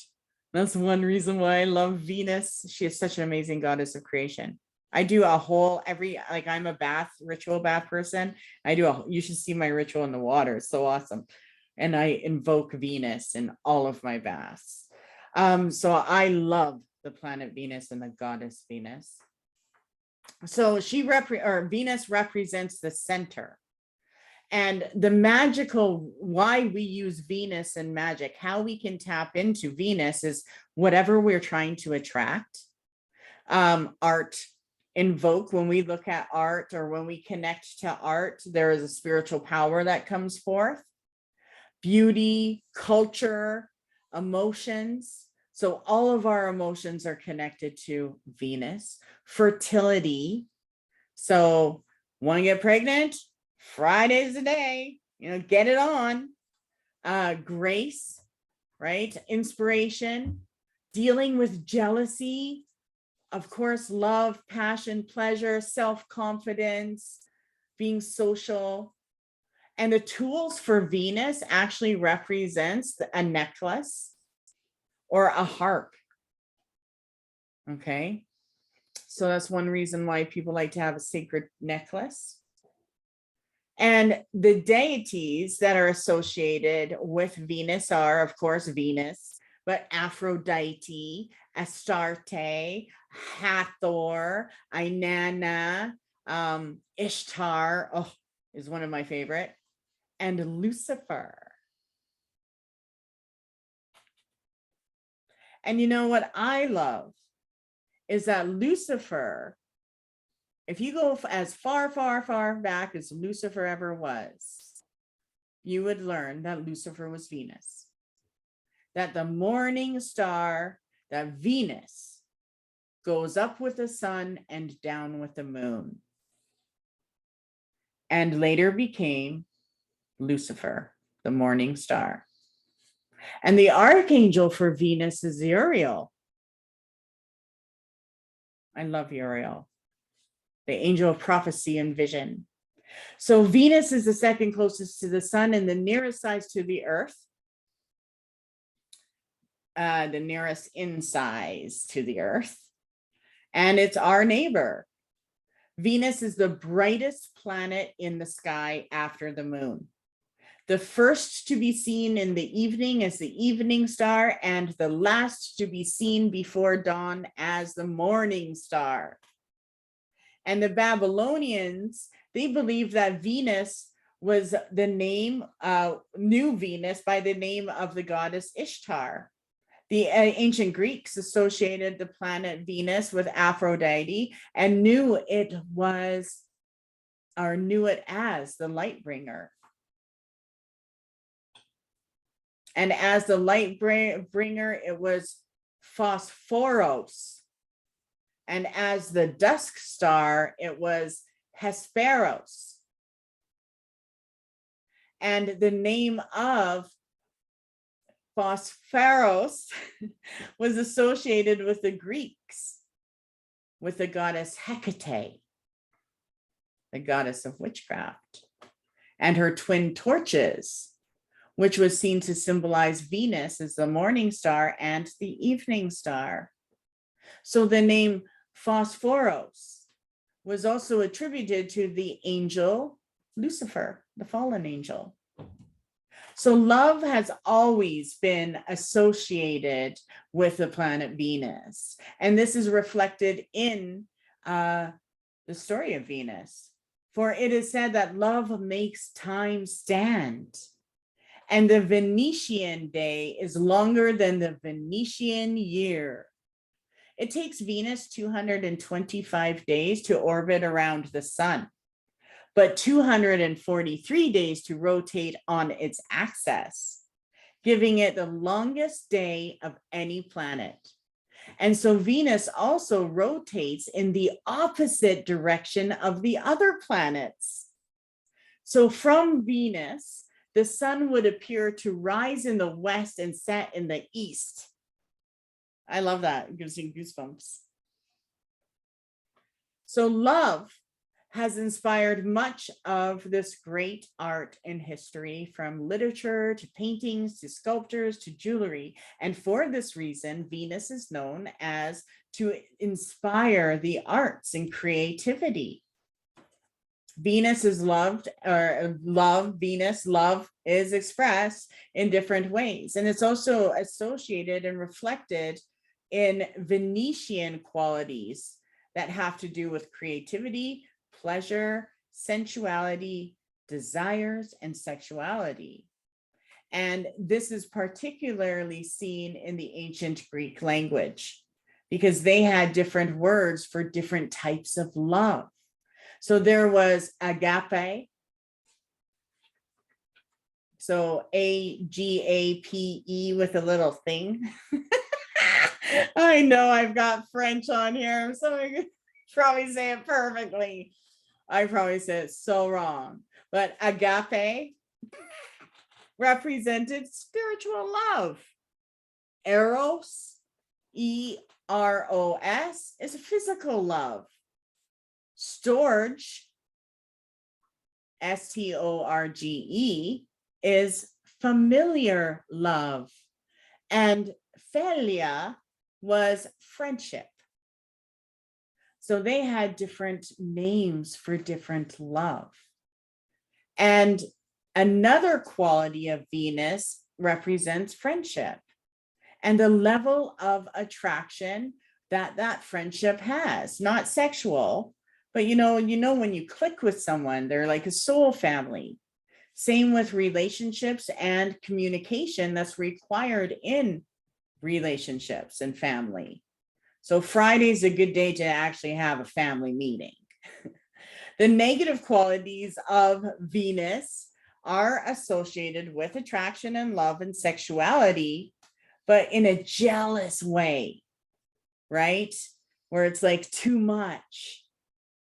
That's one reason why I love Venus. She is such an amazing goddess of creation. I do a whole I'm a ritual bath person. You should see my ritual in the water. It's so awesome. And I invoke Venus in all of my baths. So I love the planet Venus and the goddess Venus. So Venus represents the center. And the magical, why we use Venus in magic, how we can tap into Venus is whatever we're trying to attract. Art, invoke, when we look at art or when we connect to art, there is a spiritual power that comes forth. Beauty, culture, emotions. So all of our emotions are connected to Venus. Fertility. So want to get pregnant? Friday's the day, get it on. Grace, right? Inspiration, dealing with jealousy, of course, love, passion, pleasure, self-confidence, being social. And the tools for Venus actually represents a necklace or a harp. Okay. So that's one reason why people like to have a sacred necklace. And the deities that are associated with Venus are, of course, Venus, but Aphrodite, Astarte, Hathor, Inanna, Ishtar, is one of my favorite, and Lucifer. And you know what I love is that Lucifer, if you go as far, far, far back as Lucifer ever was, you would learn that Lucifer was Venus. That the morning star, that Venus goes up with the sun and down with the moon. And later became Lucifer, the morning star. And the archangel for Venus is Uriel. I love Uriel, the angel of prophecy and vision. So Venus is the second closest to the sun and the nearest size to the earth. The nearest in size to the earth. And it's our neighbor. Venus is the brightest planet in the sky after the moon. The first to be seen in the evening as the evening star, and the last to be seen before dawn as the morning star. And the Babylonians, they believed that Venus was the name, knew Venus by the name of the goddess Ishtar. The ancient Greeks associated the planet Venus with Aphrodite and knew it as the light bringer. And as the light bringer, it was Phosphoros. And as the dusk star, it was Hesperos. And the name of Phosphoros was associated with the Greeks, with the goddess Hecate, the goddess of witchcraft, and her twin torches, which was seen to symbolize Venus as the morning star and the evening star. So the name Phosphoros was also attributed to the angel Lucifer, the fallen angel. So love has always been associated with the planet Venus. And this is reflected in the story of Venus. For it is said that love makes time stand. And the Venetian day is longer than the Venetian year. It takes Venus 225 days to orbit around the sun, but 243 days to rotate on its axis, giving it the longest day of any planet. And so Venus also rotates in the opposite direction of the other planets. So from Venus, the sun would appear to rise in the west and set in the east. I love that. It gives you goosebumps. So love has inspired much of this great art and history, from literature to paintings to sculptures to jewelry. And for this reason, Venus is known as to inspire the arts and creativity. Venus is loved, or Venus love is expressed in different ways. And it's also associated and reflected in Venetian qualities that have to do with creativity, pleasure, sensuality, desires, and sexuality. And this is particularly seen in the ancient Greek language, because they had different words for different types of love. So there was agape. So AGAPE with a little thing. I know I've got French on here, so I probably say it perfectly. I probably said it so wrong. But agape represented spiritual love. Eros, EROS, is physical love. Storge, STORGE, is familiar love. And philia was friendship. So they had different names for different love. And another quality of Venus represents friendship and the level of attraction that that friendship has, not sexual, but you know, when you click with someone, they're like a soul family. Same with relationships and communication that's required in relationships and family. So Friday's a good day to actually have a family meeting. The negative qualities of Venus are associated with attraction and love and sexuality, but in a jealous way, right? Where it's like too much,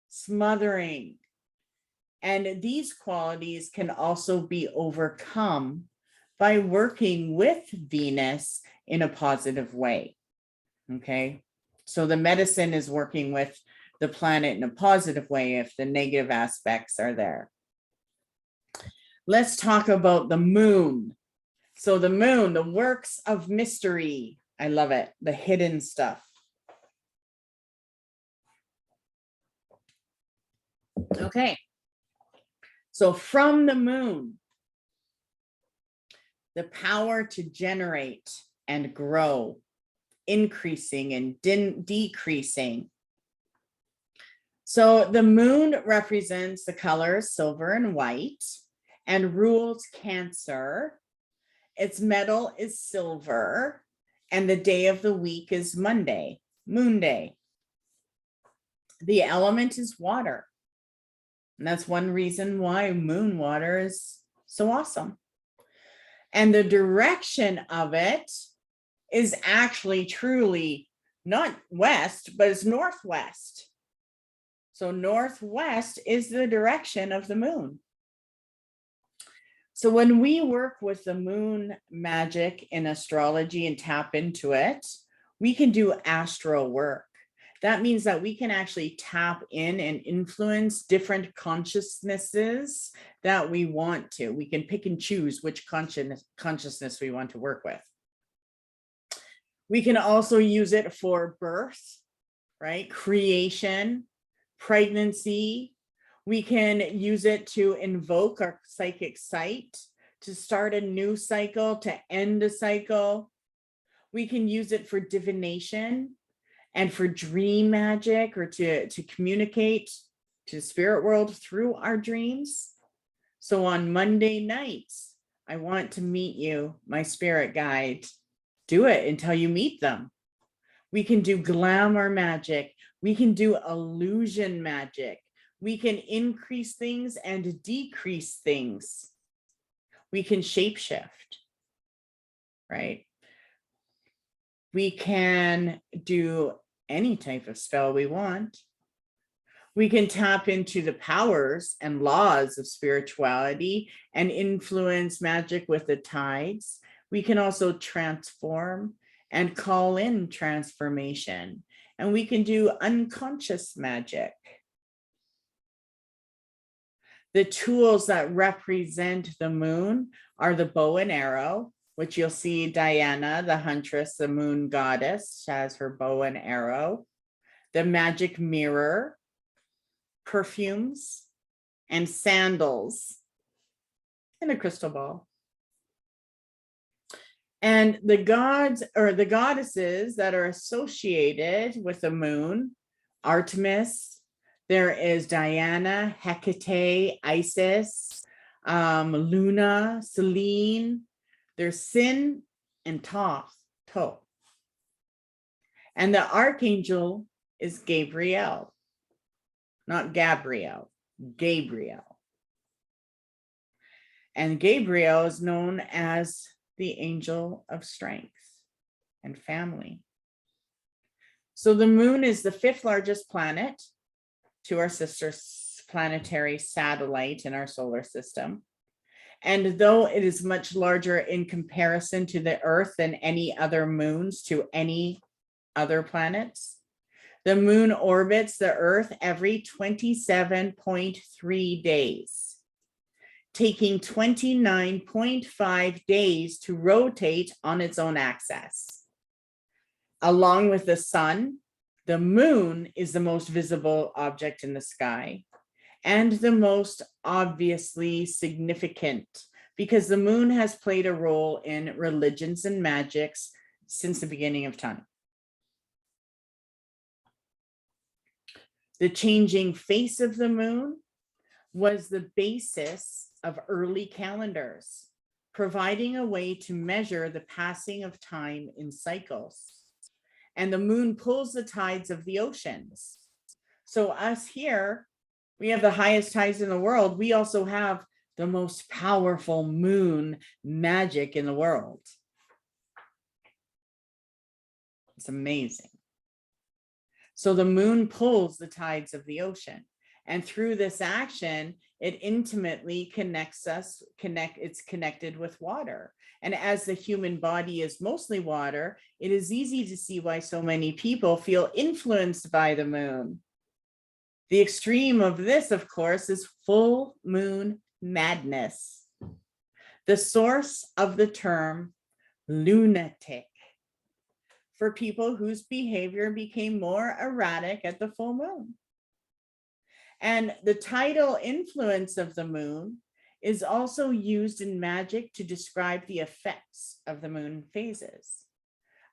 smothering. And these qualities can also be overcome by working with Venus in a positive way. Okay, so the medicine is working with the planet in a positive way if the negative aspects are there. Let's talk about the moon. So the moon, the works of mystery. I love it, the hidden stuff. Okay, so from the moon, the power to generate and grow, increasing and decreasing. So the moon represents the colors silver and white and rules Cancer. Its metal is silver, and the day of the week is Monday, Moon Day. The element is water. And that's one reason why moon water is so awesome. And the direction of it is actually truly not west, but it's northwest. So northwest is the direction of the moon. So when we work with the moon magic in astrology and tap into it, we can do astral work. That means that we can actually tap in and influence different consciousnesses that we want to. We can pick and choose which consciousness we want to work with. We can also use it for birth, right? Creation, pregnancy. We can use it to invoke our psychic sight, to start a new cycle, to end a cycle. We can use it for divination and for dream magic, or to communicate to the spirit world through our dreams. So on Monday nights, I want to meet you, my spirit guide. Do it until you meet them. We can do glamour magic. We can do illusion magic. We can increase things and decrease things. We can shapeshift, right? We can do any type of spell we want. We can tap into the powers and laws of spirituality and influence magic with the tides. We can also transform and call in transformation. And we can do unconscious magic. The tools that represent the moon are the bow and arrow, which you'll see Diana, the huntress, the moon goddess, has her bow and arrow, the magic mirror, perfumes, and sandals, and a crystal ball. And the gods or the goddesses that are associated with the moon, Artemis, there is Diana, Hecate, Isis, Luna, Selene, there's Sin and Thoth. And the archangel is Gabriel, not Gabriel, Gabriel. And Gabriel is known as the angel of strength and family. So the moon is the 5th largest planet to our sister planetary satellite in our solar system. And though it is much larger in comparison to the Earth than any other moons to any other planets, the moon orbits the Earth every 27.3 days, taking 29.5 days to rotate on its own axis. Along with the sun, the moon is the most visible object in the sky and the most obviously significant, because the moon has played a role in religions and magics since the beginning of time. The changing face of the moon was the basis of early calendars, providing a way to measure the passing of time in cycles. And the moon pulls the tides of the oceans. So us here, we have the highest tides in the world. We also have the most powerful moon magic in the world. It's amazing. So the moon pulls the tides of the ocean. And through this action, it intimately connects us, it's connected with water. And as the human body is mostly water, it is easy to see why so many people feel influenced by the moon. The extreme of this, of course, is full moon madness. The source of the term lunatic for people whose behavior became more erratic at the full moon. And the tidal influence of the moon is also used in magic to describe the effects of the moon phases.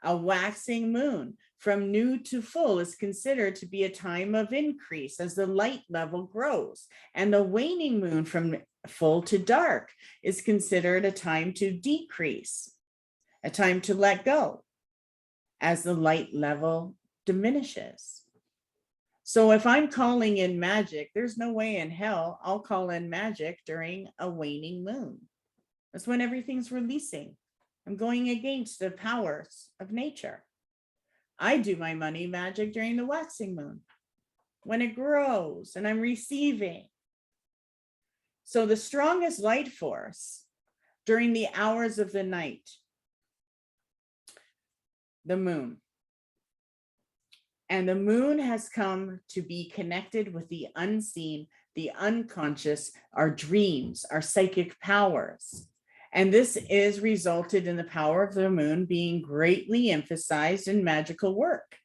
A waxing moon from new to full is considered to be a time of increase as the light level grows, and the waning moon from full to dark is considered a time to decrease, a time to let go as the light level diminishes. So if I'm calling in magic, there's no way in hell I'll call in magic during a waning moon, That's when everything's releasing. I'm going against the powers of nature. I do my money magic during the waxing moon, when it grows and I'm receiving. So the strongest light force during the hours of the night, the moon. And the moon has come to be connected with the unseen, the unconscious, our dreams, our psychic powers. And this is resulted in the power of the moon being greatly emphasized in magical work,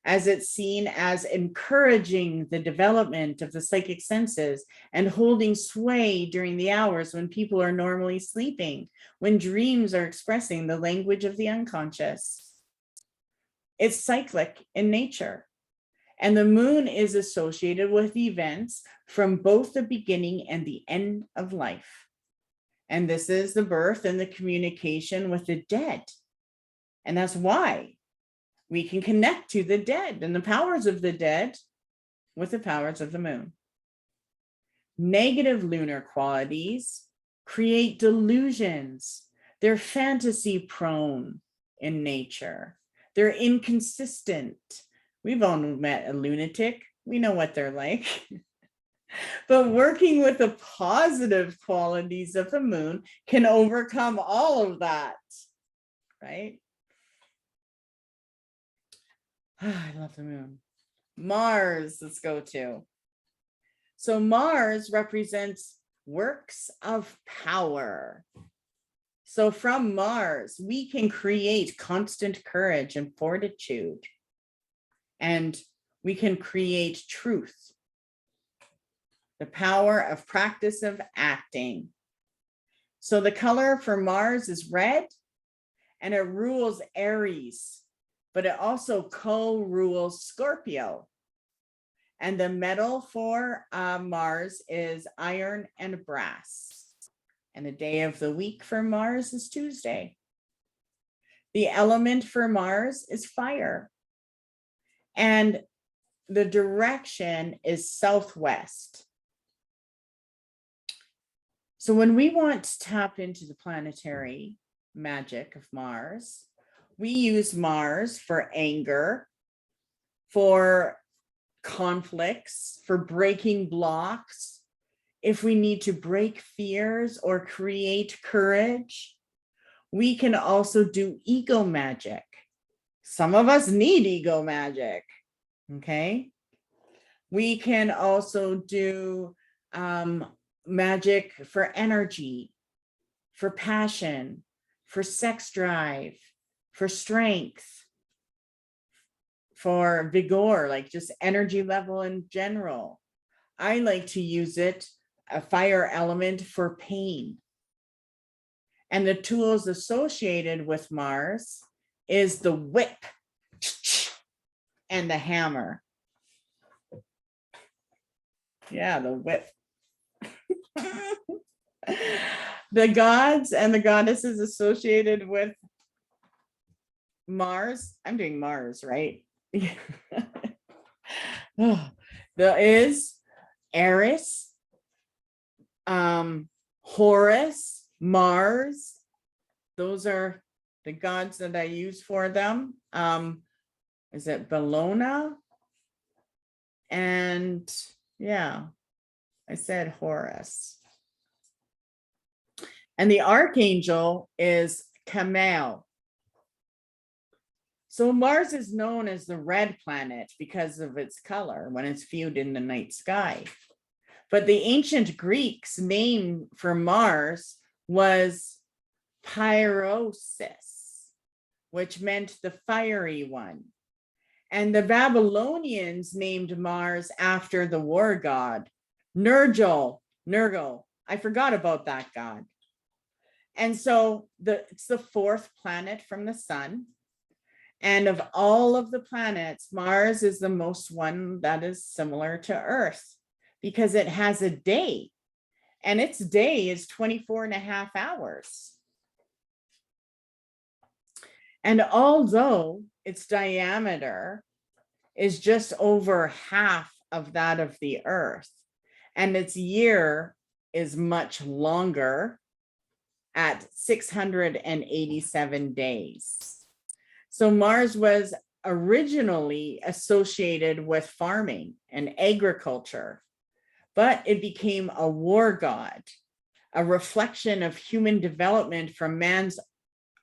as it's seen as encouraging the development of the psychic senses and holding sway during the hours when people are normally sleeping, when dreams are expressing the language of the unconscious. It's cyclic in nature. And the moon is associated with events from both the beginning and the end of life. And this is the birth and the communication with the dead. And that's why we can connect to the dead and the powers of the dead with the powers of the moon. Negative lunar qualities create delusions. They're fantasy prone in nature. They're inconsistent. We've all met a lunatic. We know what they're like. But working with the positive qualities of the moon can overcome all of that, right? I love the moon. Mars, let's go to. So Mars represents works of power. So from Mars, we can create constant courage and fortitude. And we can create truth. The power of practice of acting. So the color for Mars is red, and it rules Aries, but it also co-rules Scorpio. And the metal for Mars is iron and brass. And the day of the week for Mars is Tuesday. The element for Mars is fire. And the direction is southwest. So when we want to tap into the planetary magic of Mars, we use Mars for anger, for conflicts, for breaking blocks. If we need to break fears or create courage, we can also do ego magic. Some of us need ego magic, okay? We can also do magic for energy, for passion, for sex drive, for strength, for vigor, like just energy level in general. I like to use it, a fire element, for pain. And the tools associated with Mars is the whip and the hammer. Yeah, the whip. The gods and the goddesses associated with Mars, I'm doing Mars, right? There is Eris, Horus, Mars. Those are the gods that I use for them. Is it Bellona? And yeah, I said Horus. And the archangel is Camel. So Mars is known as the red planet because of its color when it's viewed in the night sky. But the ancient Greeks' name for Mars was Pyrosis, which meant the fiery one. And the Babylonians named Mars after the war god, Nergal. I forgot about that god. And so it's the fourth planet from the sun. And of all of the planets, Mars is the most one that is similar to Earth because it has a day, and its day is 24 and a half hours. And although its diameter is just over half of that of the Earth, and its year is much longer, at 687 days. So Mars was originally associated with farming and agriculture, but it became a war god, a reflection of human development from man's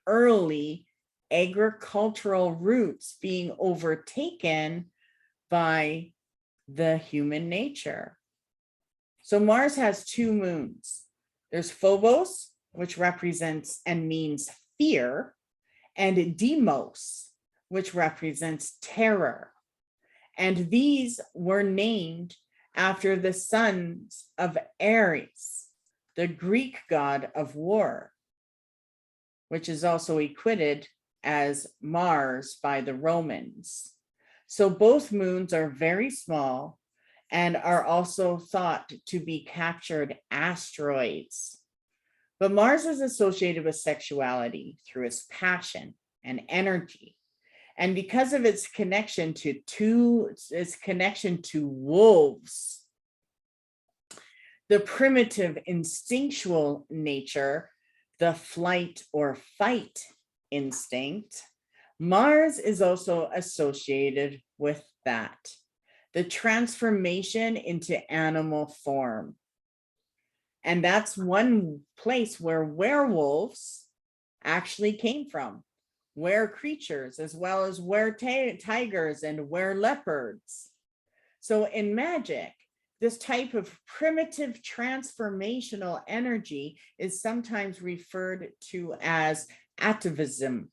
early agricultural roots being overtaken by the human nature. So Mars has two moons. There's Phobos, which represents and means fear, and Deimos, which represents terror. And these were named after the sons of Ares, the Greek god of war, which is also equated as Mars by the Romans. So both moons are very small and are also thought to be captured asteroids. But Mars is associated with sexuality through its passion and energy. And because of its connection to wolves, the primitive instinctual nature, the flight or fight instinct, Mars is also associated with that, the transformation into animal form. And that's one place where werewolves actually came from, were creatures, as well as were tigers and were leopards. So in magic, this type of primitive transformational energy is sometimes referred to as atavism,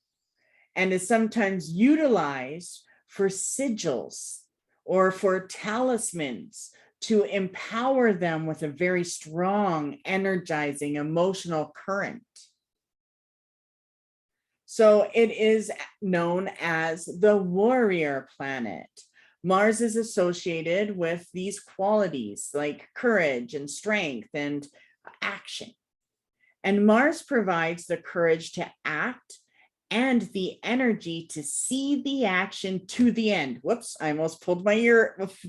and is sometimes utilized for sigils or for talismans to empower them with a very strong, energizing, emotional current. So it is known as the warrior planet. Mars is associated with these qualities like courage and strength and action. And Mars provides the courage to act and the energy to see the action to the end. Whoops, I almost pulled my earphones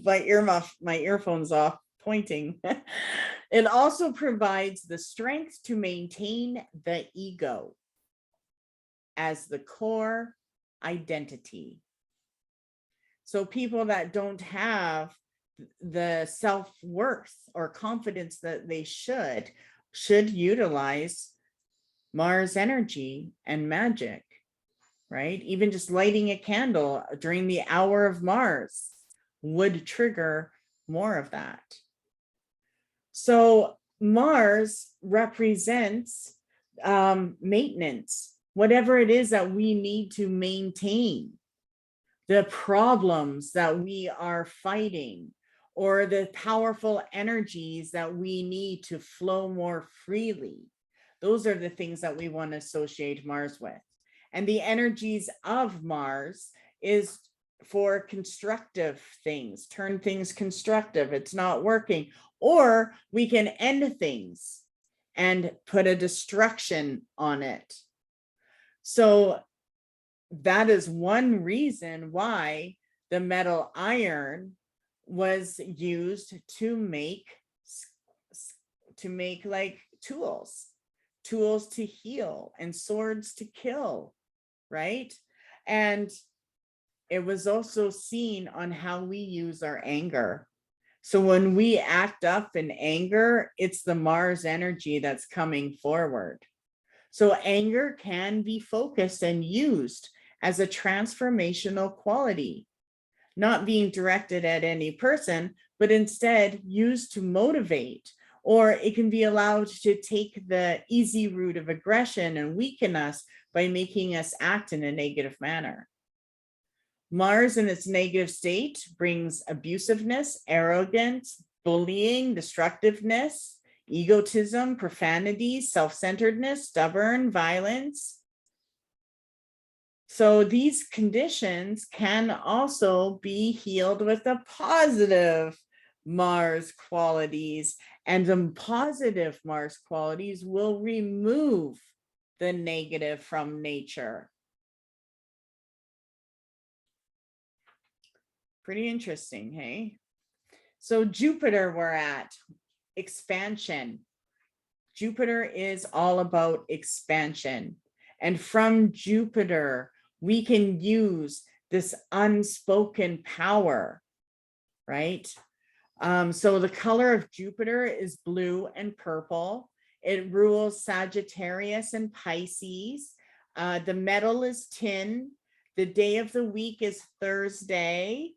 off pointing. It also provides the strength to maintain the ego as the core identity. So people that don't have the self-worth or confidence that they should utilize Mars energy and magic, right? Even just lighting a candle during the hour of Mars would trigger more of that. So Mars represents maintenance, whatever it is that we need to maintain, the problems that we are fighting, or the powerful energies that we need to flow more freely. Those are the things that we want to associate Mars with. And the energies of Mars is for constructive things, turn things constructive. It's not working. Or we can end things and put a destruction on it. So that is one reason why the metal iron was used to make like tools to heal and swords to kill, right? And it was also seen on how we use our anger. So when we act up in anger, it's the Mars energy that's coming forward. So anger can be focused and used as a transformational quality, not being directed at any person, but instead used to motivate, or it can be allowed to take the easy route of aggression and weaken us by making us act in a negative manner. Mars in its negative state brings abusiveness, arrogance, bullying, destructiveness, egotism, profanity, self-centeredness, stubborn, violence. So these conditions can also be healed with the positive Mars qualities, and the positive Mars qualities will remove the negative from nature. Pretty interesting, hey? So Jupiter we're at, expansion, Jupiter is all about expansion. And from Jupiter, we can use this unspoken power, right? So the color of Jupiter is blue and purple. It rules Sagittarius and Pisces. The metal is tin. The day of the week is Thursday.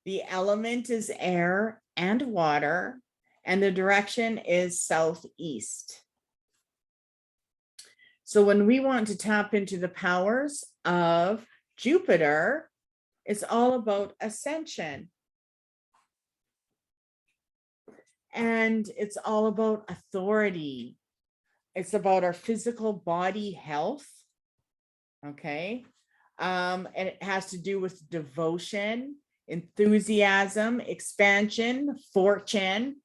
The element is air and water, and the direction is southeast. So when we want to tap into the powers of Jupiter, it's all about ascension. And it's all about authority. It's about our physical body health. Okay. And it has to do with devotion, enthusiasm, expansion, fortune.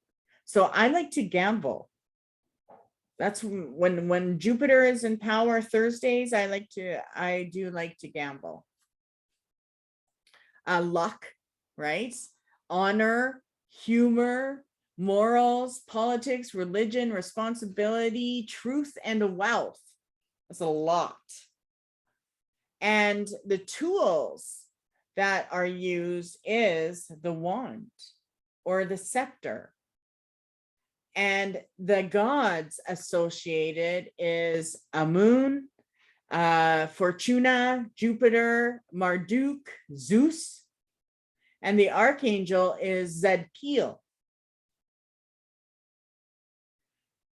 So I like to gamble. That's when Jupiter is in power Thursdays, I do like to gamble. Luck, right? Honor, humor, morals, politics, religion, responsibility, truth, and wealth. That's a lot. And the tools that are used is the wand or the scepter. And the gods associated is Amun, Fortuna, Jupiter, Marduk, Zeus, and the archangel is Zadkiel.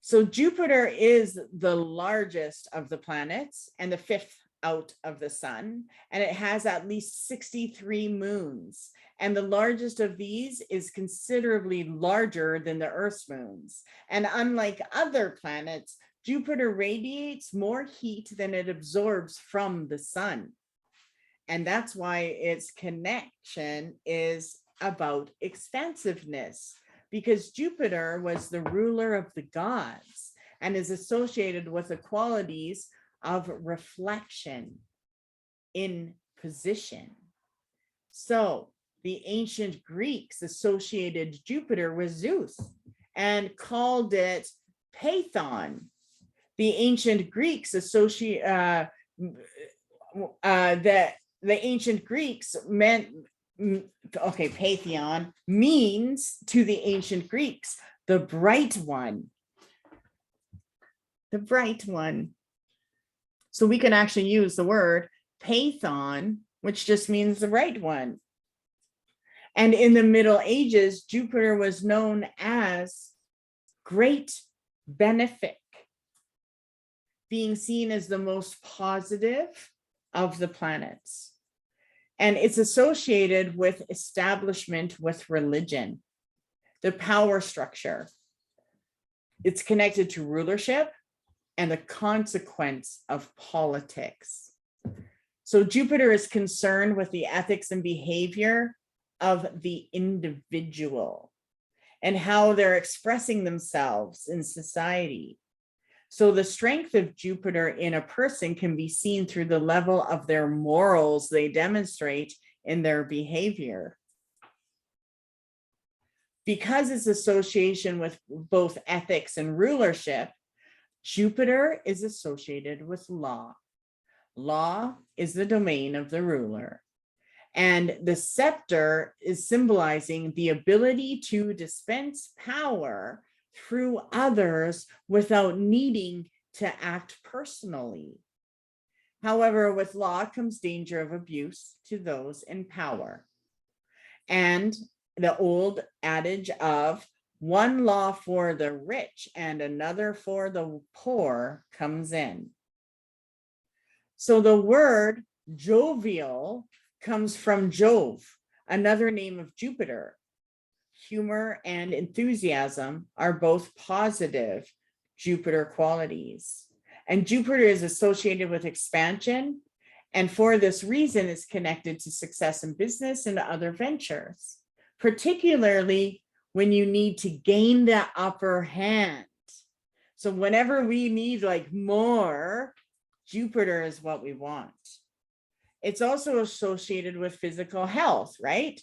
So Jupiter is the largest of the planets and the fifth out of the sun, and it has at least 63 moons. And the largest of these is considerably larger than the Earth's moons. And unlike other planets, Jupiter radiates more heat than it absorbs from the sun. And that's why its connection is about expansiveness, because Jupiter was the ruler of the gods and is associated with the qualities of reflection in position. So the ancient Greeks associated Jupiter with Zeus and called it Python. The ancient Greeks associate the ancient Greeks meant, okay, Python means to the ancient Greeks the bright one. The bright one. So we can actually use the word Python, which just means the right one. And in the Middle Ages, Jupiter was known as great benefic, being seen as the most positive of the planets. And it's associated with establishment with religion, the power structure. It's connected to rulership and the consequence of politics. So Jupiter is concerned with the ethics and behavior of the individual and how they're expressing themselves in society. So the strength of Jupiter in a person can be seen through the level of their morals they demonstrate in their behavior. Because its association with both ethics and rulership, Jupiter is associated with law. Law is the domain of the ruler. And the scepter is symbolizing the ability to dispense power through others without needing to act personally. However, with law comes danger of abuse to those in power. And the old adage of one law for the rich and another for the poor comes in. So the word jovial comes from Jove, another name of Jupiter. Humor and enthusiasm are both positive Jupiter qualities. And Jupiter is associated with expansion, and for this reason is connected to success in business and other ventures, particularly when you need to gain the upper hand. So whenever we need like more, Jupiter is what we want. It's also associated with physical health, right?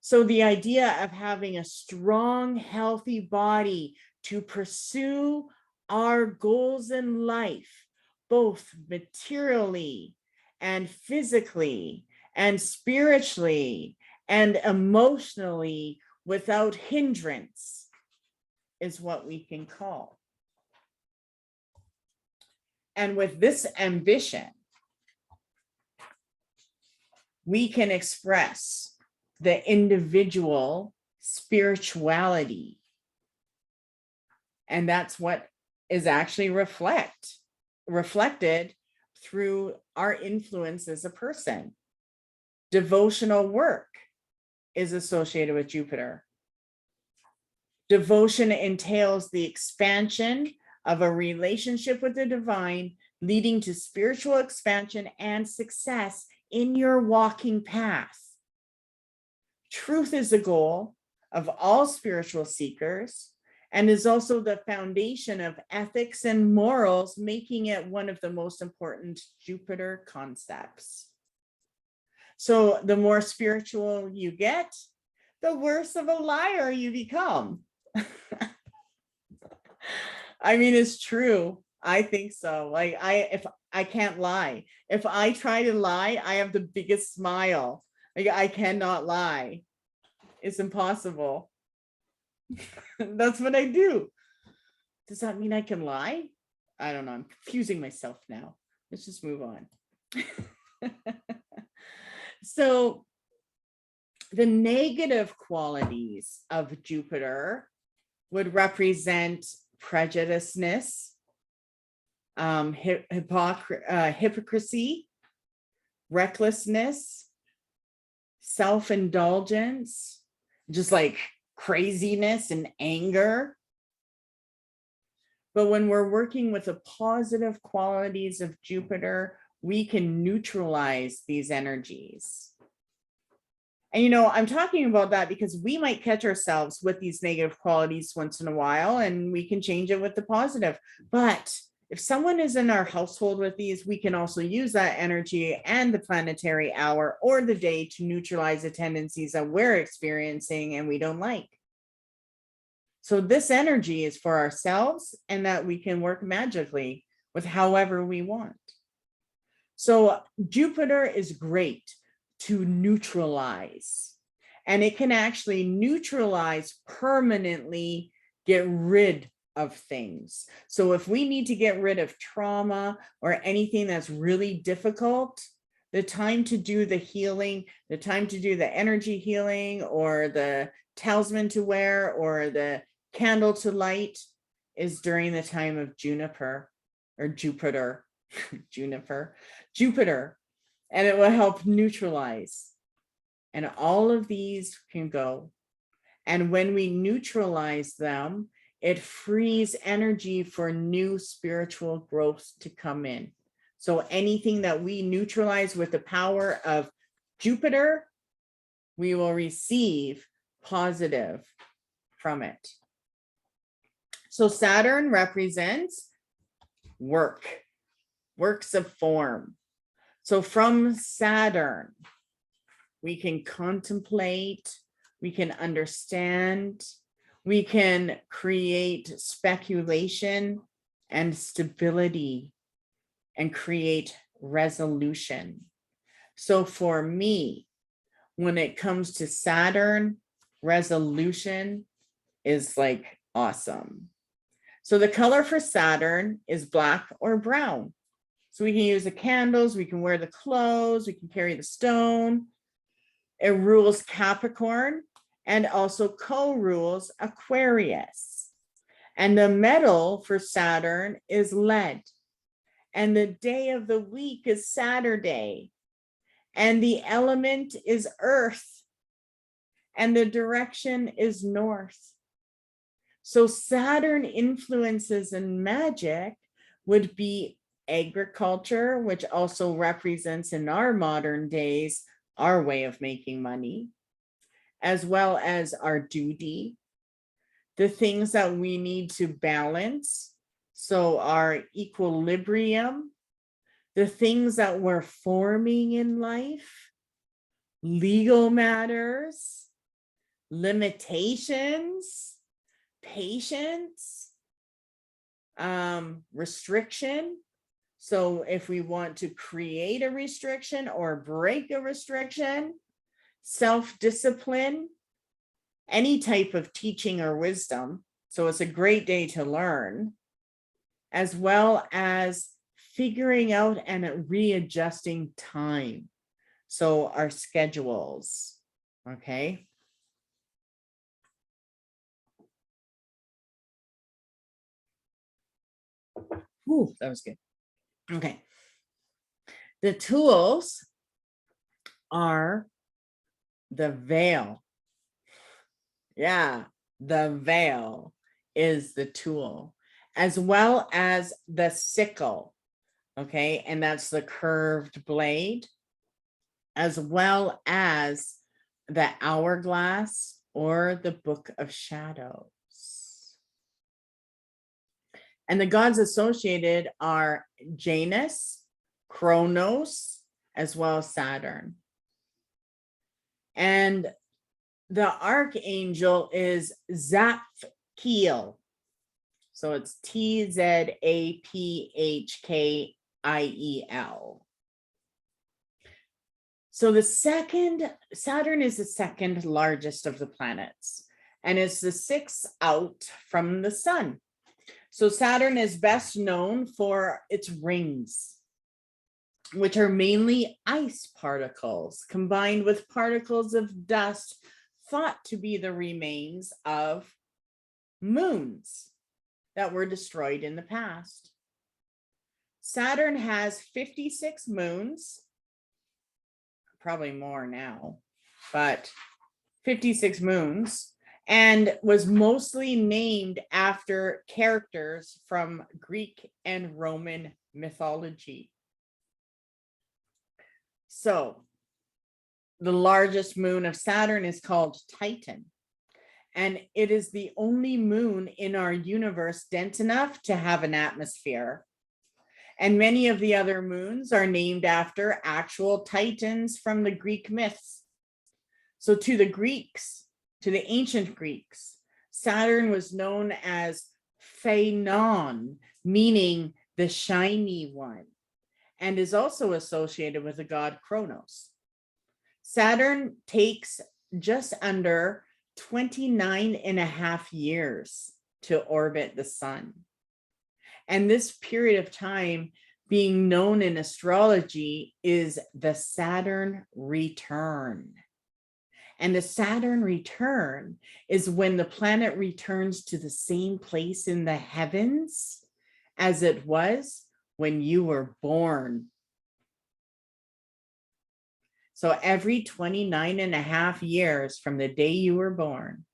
So the idea of having a strong, healthy body to pursue our goals in life, both materially and physically and spiritually and emotionally without hindrance, is what we can call. And with this ambition, we can express the individual spirituality. And that's what is actually reflected through our influence as a person. Devotional work is associated with Jupiter. Devotion entails the expansion of a relationship with the divine, leading to spiritual expansion and success in your walking path. Truth is the goal of all spiritual seekers and is also the foundation of ethics and morals, making it one of the most important Jupiter concepts. So the more spiritual you get, the worse of a liar you become. I mean, it's true. I think so. Like if I can't lie, if I try to lie, I have the biggest smile. Like I cannot lie. It's impossible. That's what I do. Does that mean I can lie? I don't know. I'm confusing myself now. Let's just move on. So the negative qualities of Jupiter would represent prejudiceness, hypocrisy, recklessness, self-indulgence, just like craziness and anger. But when we're working with the positive qualities of Jupiter, we can neutralize these energies. And, you know, I'm talking about that because we might catch ourselves with these negative qualities once in a while, and we can change it with the positive. But if someone is in our household with these, we can also use that energy and the planetary hour or the day to neutralize the tendencies that we're experiencing and we don't like. So this energy is for ourselves, and that we can work magically with however we want. So Jupiter is great to neutralize, and it can actually neutralize permanently, get rid of things. So if we need to get rid of trauma or anything that's really difficult, the time to do the healing, the time to do the energy healing or the talisman to wear or the candle to light is during the time of Jupiter, and it will help neutralize. And all of these can go. And when we neutralize them, it frees energy for new spiritual growth to come in. So anything that we neutralize with the power of Jupiter, we will receive positive from it. So Saturn represents works of form. So from Saturn, we can contemplate, we can understand, we can create speculation and stability and create resolution. So for me, when it comes to Saturn, resolution is like awesome. So the color for Saturn is black or brown. So we can use the candles, we can wear the clothes, we can carry the stone. It rules Capricorn and also co-rules Aquarius. And the metal for Saturn is lead. And the day of the week is Saturday. And the element is earth. And the direction is north. So Saturn influences in magic would be agriculture, which also represents in our modern days our way of making money, as well as our duty, the things that we need to balance. So our equilibrium, the things that we're forming in life, legal matters, limitations, patience, restriction. So if we want to create a restriction or break a restriction, self-discipline, any type of teaching or wisdom. So it's a great day to learn, as well as figuring out and readjusting time. So our schedules, okay? Ooh, that was good. Okay. The tools are the veil. Yeah, the veil is the tool, as well as the sickle. Okay, and that's the curved blade, as well as the hourglass or the book of shadows. And the gods associated are Janus, Kronos, as well as Saturn. And the archangel is Zapkiel. So it's Tzapphkiel. So Saturn is the second largest of the planets, and it's the sixth out from the sun. So Saturn is best known for its rings, which are mainly ice particles combined with particles of dust thought to be the remains of moons that were destroyed in the past. Saturn has 56 moons, probably more now, but 56 moons, and was mostly named after characters from Greek and Roman mythology. So the largest moon of Saturn is called Titan, and it is the only moon in our universe dense enough to have an atmosphere. And many of the other moons are named after actual titans from the Greek myths. So to the Greeks, to the ancient Greeks, Saturn was known as Phaenon, meaning the shiny one, and is also associated with the god Kronos. Saturn takes just under 29 and a half years to orbit the sun. And this period of time, being known in astrology, is the Saturn return. And the Saturn return is when the planet returns to the same place in the heavens as it was when you were born. So every 29 and a half years from the day you were born.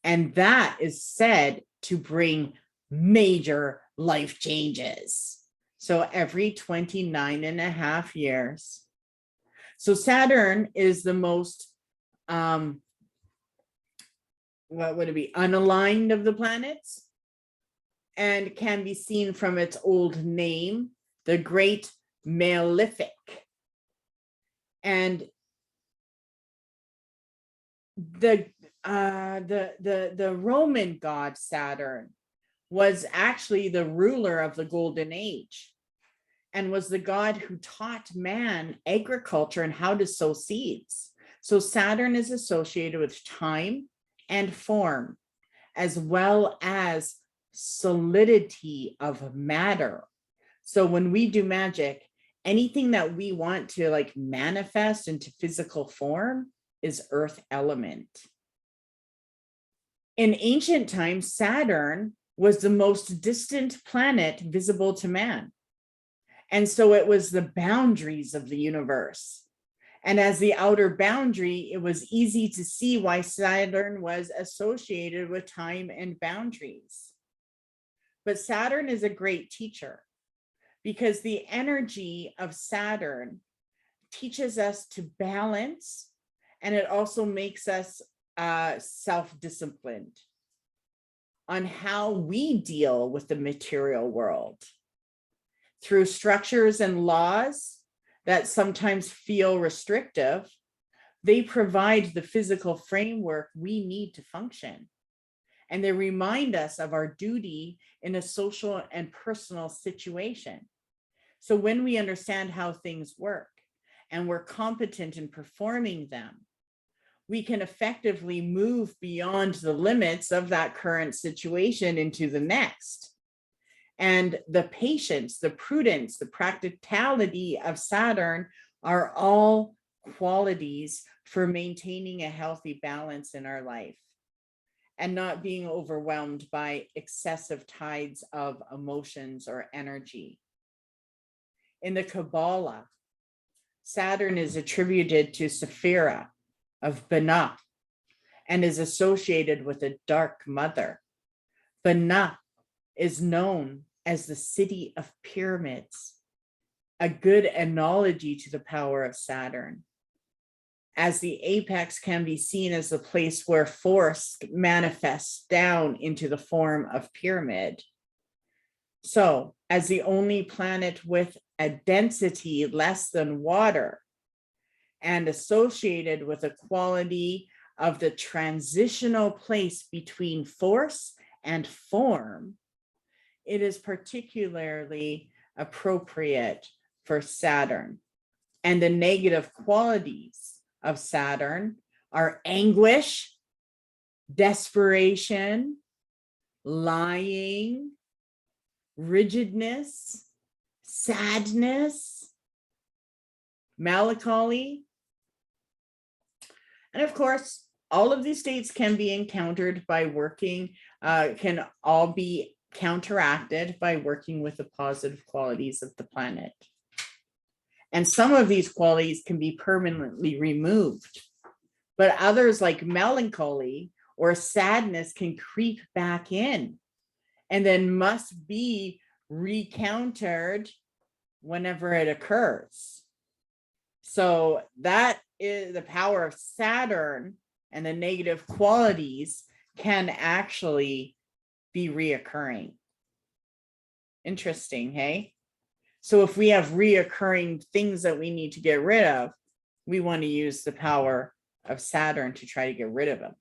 And that is said to bring major life changes. So every 29 and a half years. So Saturn is the most what would it be, unaligned of the planets, and can be seen from its old name, the Great Malefic. And the Roman god Saturn was actually the ruler of the Golden Age, and was the god who taught man agriculture and how to sow seeds. So Saturn is associated with time and form, as well as solidity of matter. So when we do magic, anything that we want to like manifest into physical form is earth element. In ancient times, Saturn was the most distant planet visible to man. And so it was the boundaries of the universe. And as the outer boundary, it was easy to see why Saturn was associated with time and boundaries. But Saturn is a great teacher, because the energy of Saturn teaches us to balance, and it also makes us self-disciplined on how we deal with the material world through structures and laws that sometimes feel restrictive. They provide the physical framework we need to function. and they remind us of our duty in a social and personal situation. So when we understand how things work and we're competent in performing them, we can effectively move beyond the limits of that current situation into the next. And the patience, the prudence, the practicality of Saturn are all qualities for maintaining a healthy balance in our life and not being overwhelmed by excessive tides of emotions or energy. In the Kabbalah, Saturn is attributed to Sephira of Binah and is associated with a dark mother. Binah is known as the city of pyramids, a good analogy to the power of Saturn, as the apex can be seen as the place where force manifests down into the form of pyramid. So, as the only planet with a density less than water and associated with a quality of the transitional place between force and form, it is particularly appropriate for Saturn. And the negative qualities of Saturn are anguish, desperation, lying, rigidness, sadness, melancholy. And of course, all of these states can be encountered by working, can all be counteracted by working with the positive qualities of the planet. And some of these qualities can be permanently removed, but others like melancholy or sadness can creep back in and then must be recountered whenever it occurs. So that is the power of Saturn, and the negative qualities can actually be reoccurring. Interesting, hey? So if we have reoccurring things that we need to get rid of, we want to use the power of Saturn to try to get rid of them.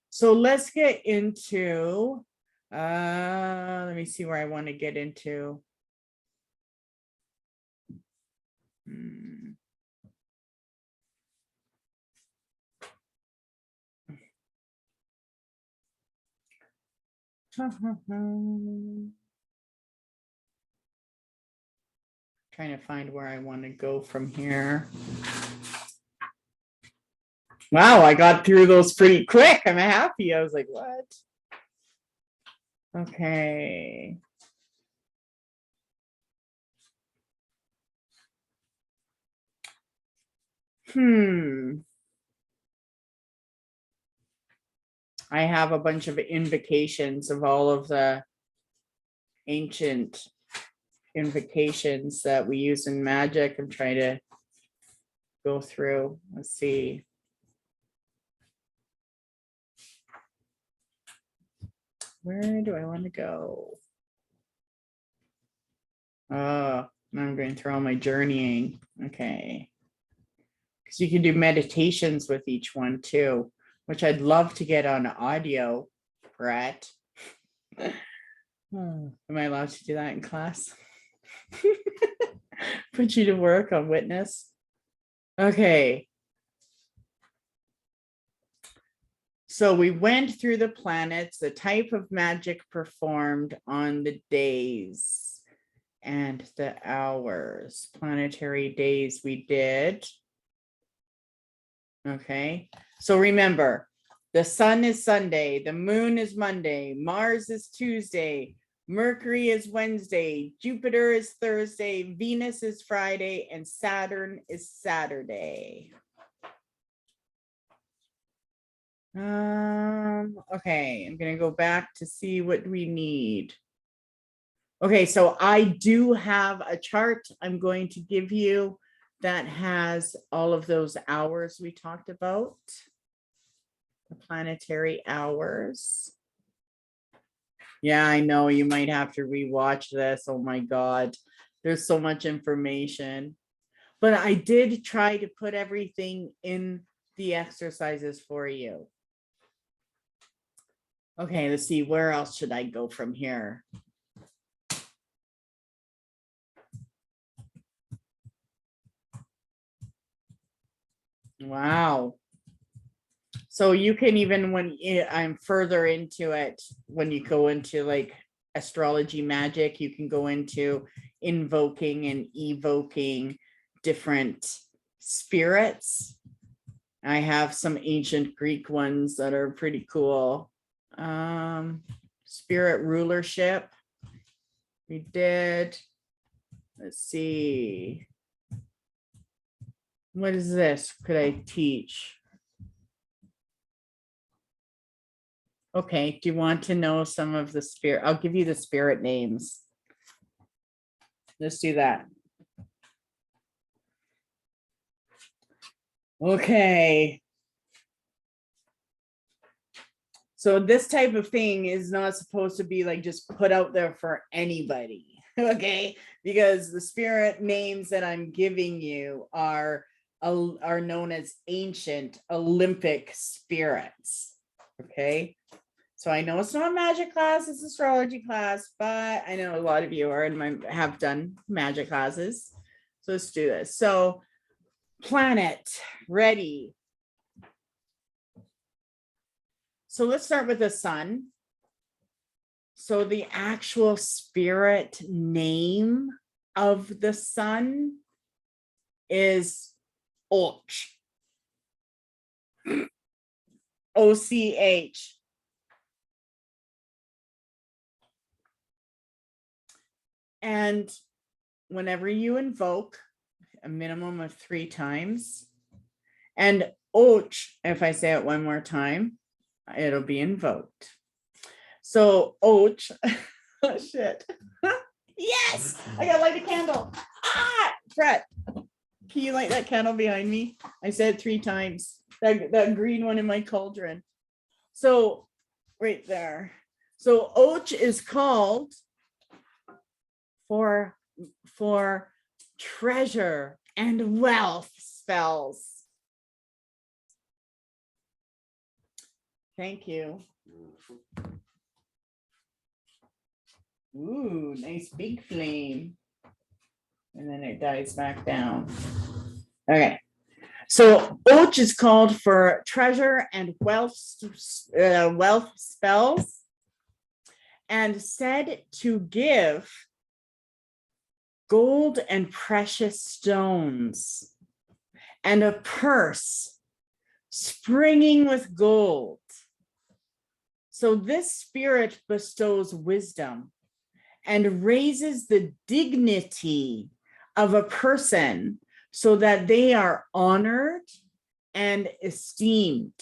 So let's get into, let me see where I want to get into. Trying to find where I want to go from here. Wow, I got through those pretty quick. I'm happy. I was like, what? Okay. I have a bunch of invocations of all of the ancient invocations that we use in magic. I'm trying to go through. Let's see. Where do I want to go? Oh, now I'm going through all my journeying. Okay. Because you can do meditations with each one too, which I'd love to get on audio, Brett. Am I allowed to do that in class? Put you to work on witness. Okay. So we went through the planets, the type of magic performed on the days and the hours. Planetary days we did. Okay. So remember, the sun is Sunday, the moon is Monday, Mars is Tuesday, Mercury is Wednesday, Jupiter is Thursday, Venus is Friday, and Saturn is Saturday. Okay, I'm gonna go back to see what we need. Okay, so I do have a chart I'm going to give you that has all of those hours we talked about, the planetary hours. Yeah, I know you might have to rewatch this. Oh my God, there's so much information. But I did try to put everything in the exercises for you. Okay, let's see, where else should I go from here? Wow. So you can even, when I'm further into it, when you go into like astrology magic, you can go into invoking and evoking different spirits. I have some ancient Greek ones that are pretty cool. Spirit rulership. We did. Let's see. What is this? Could I teach? Okay, do you want to know some of the spirit? I'll give you the spirit names. Let's do that. Okay. So this type of thing is not supposed to be like just put out there for anybody. Okay, because the spirit names that I'm giving you are known as ancient Olympic spirits. Okay. So I know it's not a magic class, it's astrology class, but I know a lot of you are have done magic classes. So let's do this. So planet, ready. So let's start with the sun. So the actual spirit name of the sun is Och. Och. And whenever you invoke, a minimum of 3 times, and Och, if I say it one more time, it'll be invoked. So Och, oh shit. Yes, I gotta light a candle. Brett, can you light that candle behind me? I said 3 times. That green one in my cauldron. So right there. So Och is called for treasure and wealth spells. Thank you. Ooh, nice big flame. And then it dies back down. Okay. So Och is called for treasure and wealth spells, and said to give gold and precious stones and a purse springing with gold. So this spirit bestows wisdom and raises the dignity of a person so that they are honored and esteemed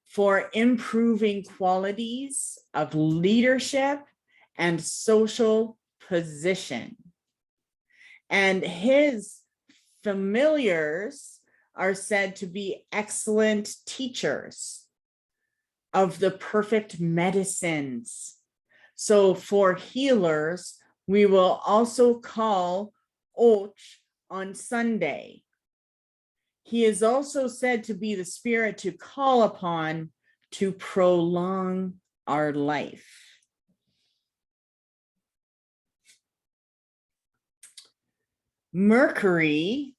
for improving qualities of leadership and social position. And his familiars are said to be excellent teachers of the perfect medicines. So for healers, we will also call Och on Sunday. He is also said to be the spirit to call upon to prolong our life. Mercury,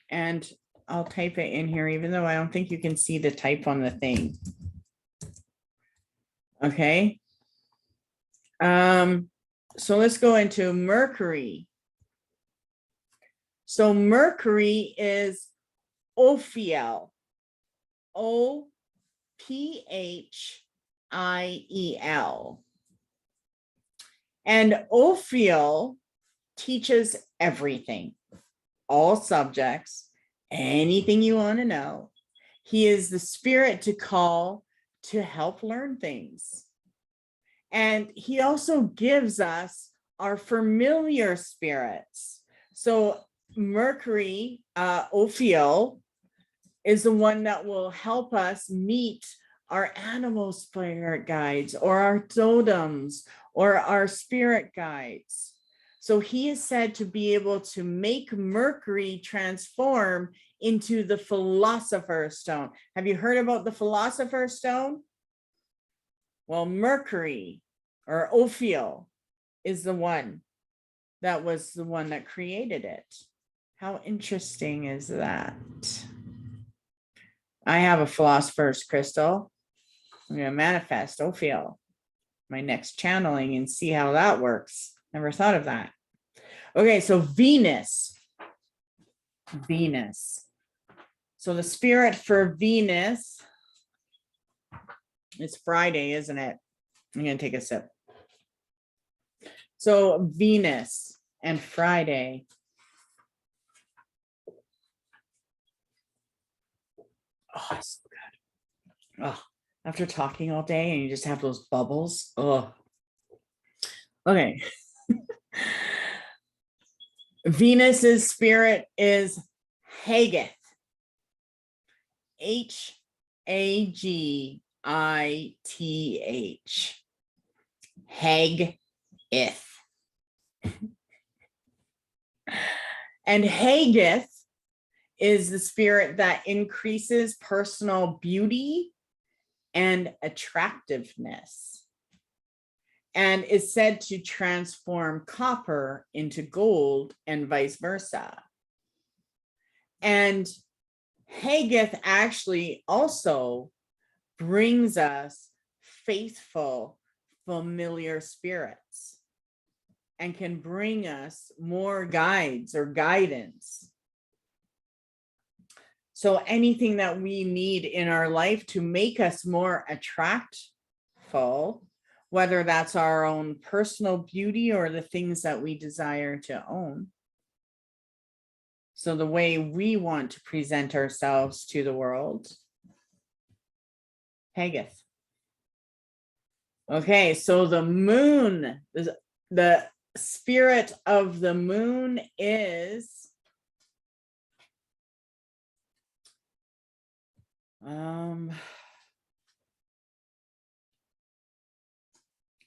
and I'll type it in here, even though I don't think you can see the type on the thing. Okay. So let's go into Mercury. So Mercury is Ophiel, Ophiel. And Ophiel teaches everything, all subjects, anything you want to know. He is the spirit to call to help learn things. And he also gives us our familiar spirits. So Mercury, Ophiel, is the one that will help us meet our animal spirit guides or our totems or our spirit guides. So he is said to be able to make Mercury transform into the Philosopher's Stone. Have you heard about the Philosopher's Stone? Well, Mercury or Ophiel is the one that was the one that created it. How interesting is that? I have a Philosopher's Crystal. I'm going to manifest Ophiel, my next channeling, and see how that works. Never thought of that. Okay, so Venus. So the spirit for Venus, it's Friday, isn't it? I'm going to take a sip. So Venus and Friday. Oh, it's so good. Oh, after talking all day and you just have those bubbles. Oh, okay. Venus's spirit is Hagith. Hagith. Hagith. And Hagith is the spirit that increases personal beauty and attractiveness, and is said to transform copper into gold and vice versa. And Hagith actually also brings us faithful, familiar spirits and can bring us more guides or guidance. So anything that we need in our life to make us more attractful, whether that's our own personal beauty or the things that we desire to own. So the way we want to present ourselves to the world. Hagith. Okay, so the moon, the spirit of the moon is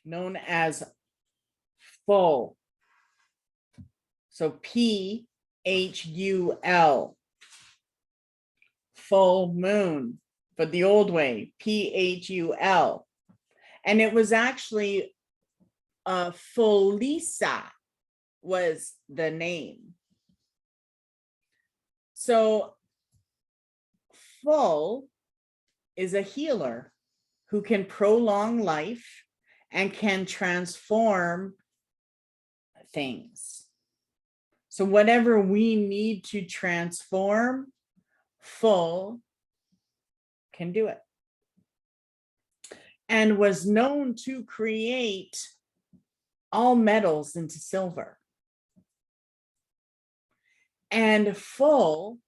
known as full. So Phul, full moon, but the old way, Phul. And it was actually Felisa was the name. So full is a healer who can prolong life and can transform things. So whatever we need to transform, full can do it. And was known to create all metals into silver. And full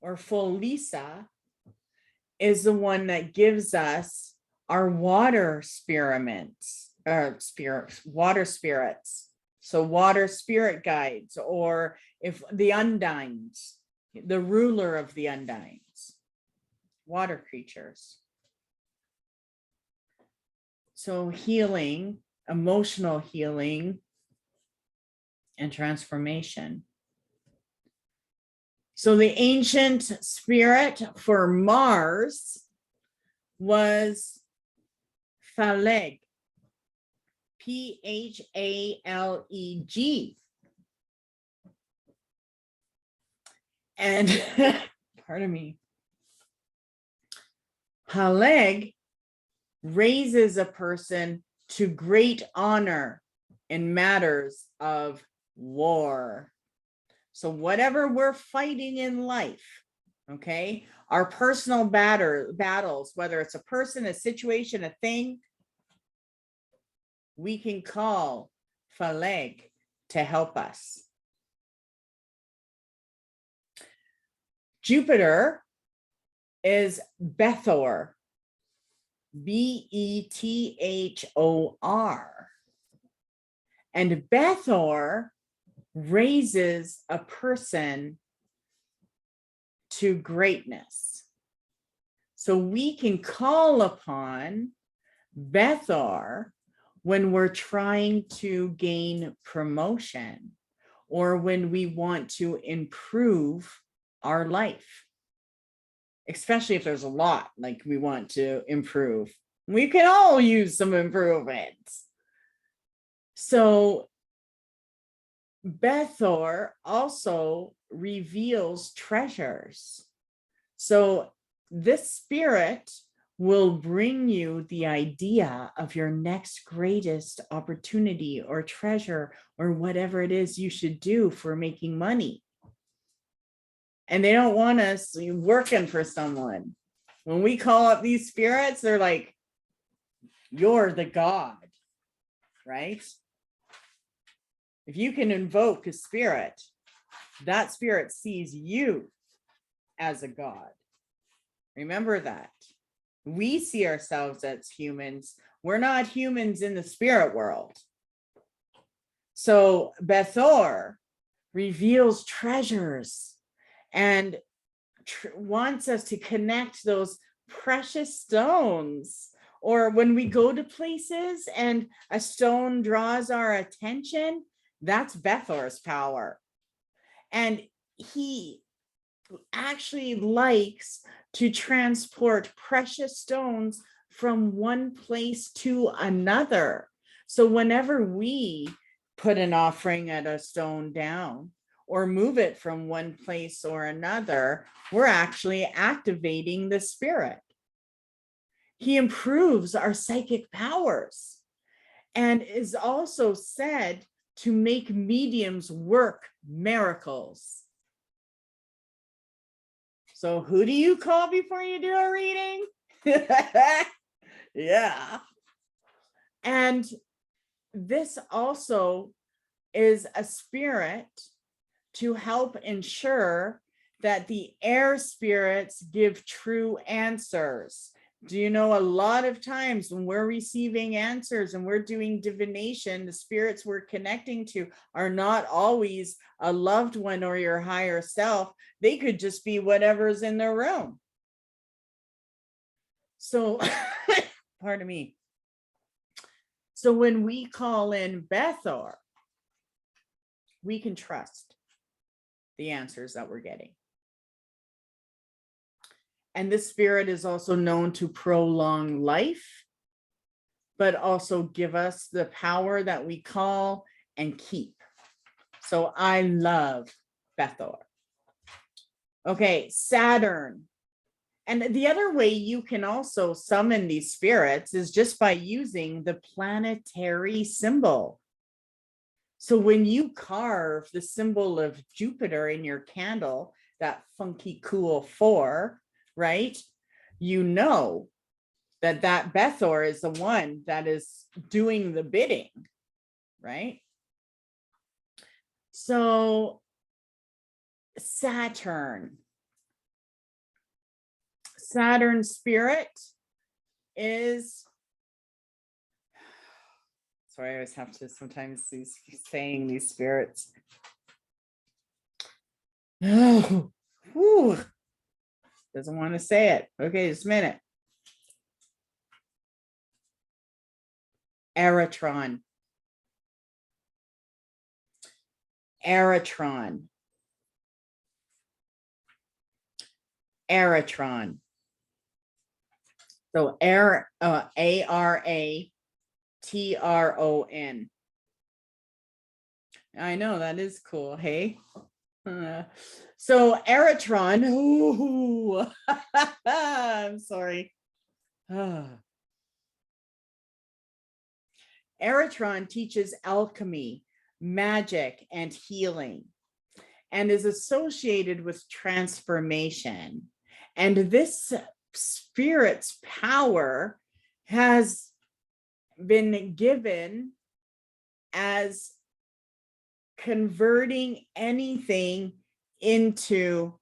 or Felisa is the one that gives us our water spirits. So water spirit guides, or if the undines, the ruler of the undines, water creatures. So healing, emotional healing, and transformation. So the ancient spirit for Mars was Phaleg, Phaleg. And pardon me, Phaleg raises a person to great honor in matters of war. So whatever we're fighting in life, okay, our personal battles, whether it's a person, a situation, a thing, we can call Phaleg to help us. Jupiter is Bethor, Bethor. And Bethor raises a person to greatness. So we can call upon Bethor when we're trying to gain promotion or when we want to improve our life, especially if there's a lot like we want to improve. We can all use some improvements. So Bethor also reveals treasures. So this spirit will bring you the idea of your next greatest opportunity or treasure or whatever it is you should do for making money. And they don't want us working for someone. When we call up these spirits, they're like, you're the God, right? If you can invoke a spirit, that spirit sees you as a God. Remember that. We see ourselves as humans. We're not humans in the spirit world. So Bethor reveals treasures and wants us to connect those precious stones. Or when we go to places and a stone draws our attention, that's Bethor's power. And he actually likes to transport precious stones from one place to another. So whenever we put an offering at a stone down or move it from one place or another, we're actually activating the spirit. He improves our psychic powers and is also said to make mediums work miracles. So who do you call before you do a reading? Yeah. And this also is a spirit to help ensure that the air spirits give true answers. Do you know a lot of times when we're receiving answers and we're doing divination, the spirits we're connecting to are not always a loved one or your higher self. They could just be whatever's in their room. So, pardon me. So when we call in Bethor, we can trust the answers that we're getting. And this spirit is also known to prolong life, but also give us the power that we call and keep. So I love Bethor. Okay, Saturn. And the other way you can also summon these spirits is just by using the planetary symbol. So when you carve the symbol of Jupiter in your candle, that funky cool 4, right? You know that Bethor is the one that is doing the bidding, right? So Saturn spirit is, sorry, I always have to sometimes saying these spirits. Oh, whew. Doesn't want to say it. Okay, just a minute. Aratron. Aratron. Aratron. So Aratron. I know, that is cool. Hey. So Aratron. Ooh. I'm sorry. Aratron teaches alchemy, magic, and healing, and is associated with transformation. And this spirit's power has been given as converting anything into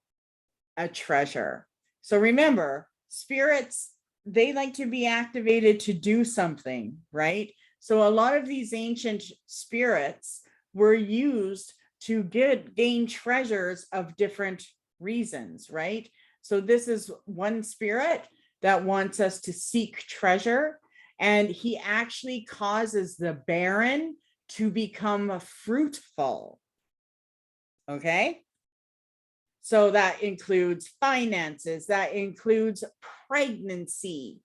a treasure. So remember, spirits, they like to be activated to do something, right? So a lot of these ancient spirits were used to gain treasures of different reasons, right? So this is one spirit that wants us to seek treasure, and he actually causes the barren to become fruitful. Okay? So that includes finances, that includes pregnancy.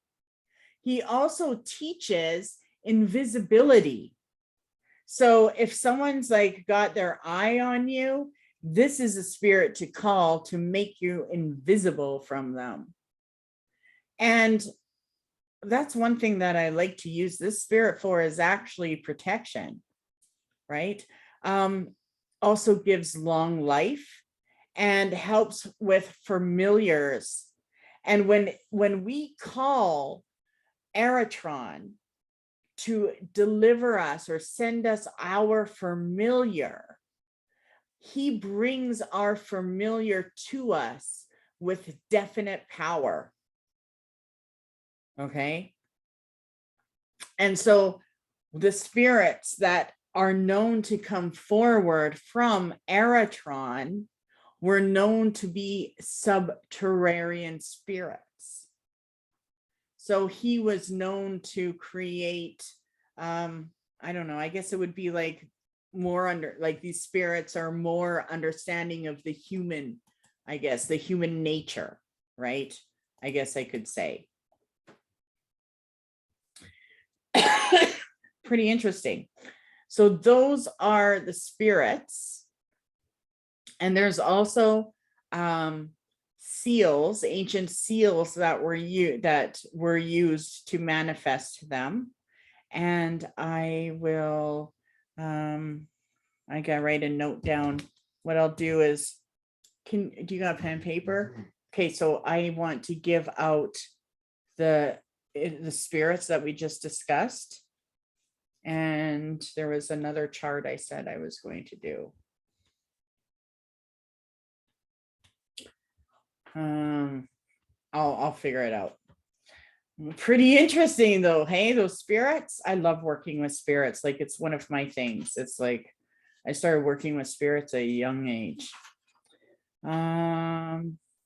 He also teaches invisibility. So if someone's like got their eye on you, this is a spirit to call to make you invisible from them. And that's one thing that I like to use this spirit for, is actually protection, right? Also gives long life and helps with familiars. And when we call Eritron to deliver us or send us our familiar, he brings our familiar to us with definite power. Okay. And so the spirits that are known to come forward from Eritron were known to be subterranean spirits. So he was known to create, I don't know, I guess it would be like more under, like these spirits are more understanding of the human, I guess, the human nature, right? I guess I could say. Pretty interesting. So those are the spirits. And there's also seals, ancient seals that were used to manifest them. And I will, I gotta write a note down. What I'll do is, do you got pen and paper? Okay, so I want to give out the spirits that we just discussed. And there was another chart I said I was going to do. I'll figure it out. Pretty interesting though. Hey, those spirits. I love working with spirits. Like, it's one of my things. It's like I started working with spirits at a young age. Let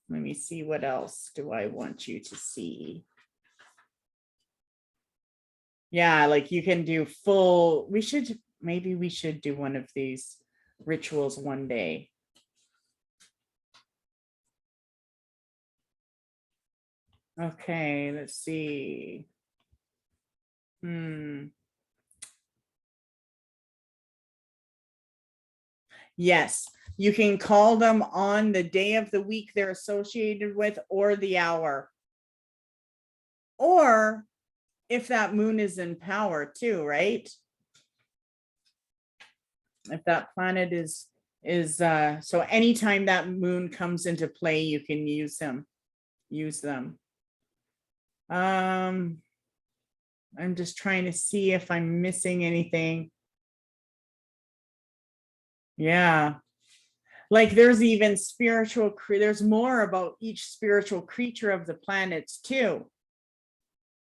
me see, what else do I want you to see? Yeah, like you can do full, maybe we should do one of these rituals one day. Okay, let's see. Yes, you can call them on the day of the week they're associated with, or the hour. Or if that moon is in power too, right? If that planet is so anytime that moon comes into play, you can use them. I'm just trying to see if I'm missing anything. Yeah, like there's even there's more about each spiritual creature of the planets too,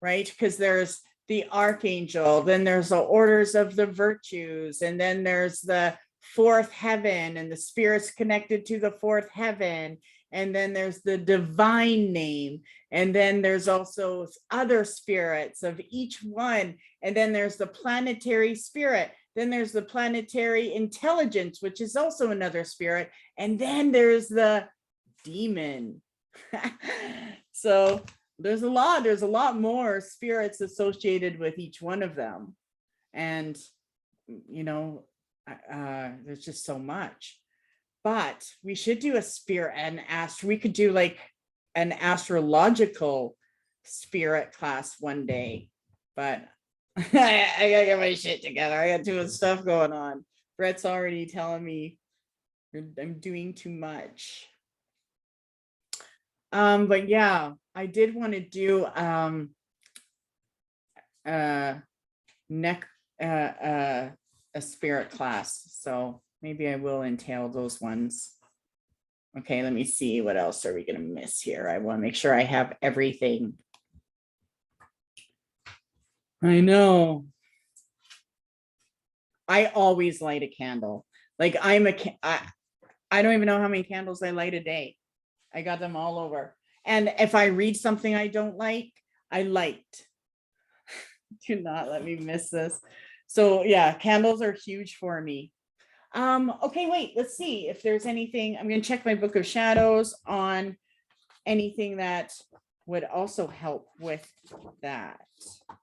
right? Because there's the archangel, then there's the orders of the virtues, and then there's the fourth heaven and the spirits connected to the fourth heaven, and then there's the divine name, and then there's also other spirits of each one, and then there's the planetary spirit, then there's the planetary intelligence, which is also another spirit, and then there's the demon. So there's a lot more spirits associated with each one of them. And, you know, there's just so much. But we should do a spirit and we could do like an astrological spirit class one day. But I gotta get my shit together. I got too much stuff going on. Brett's already telling me I'm doing too much. But yeah, I did want to do a spirit class, so maybe I will entail those ones. Okay, let me see, what else are we gonna miss here? I want to make sure I have everything. I know. I always light a candle. Like I don't even know how many candles I light a day. I got them all over. And if I read something I don't like, I light. Do not let me miss this. So yeah, candles are huge for me. Okay, wait, let's see if there's anything. I'm going to check my book of shadows on anything that would also help with that. I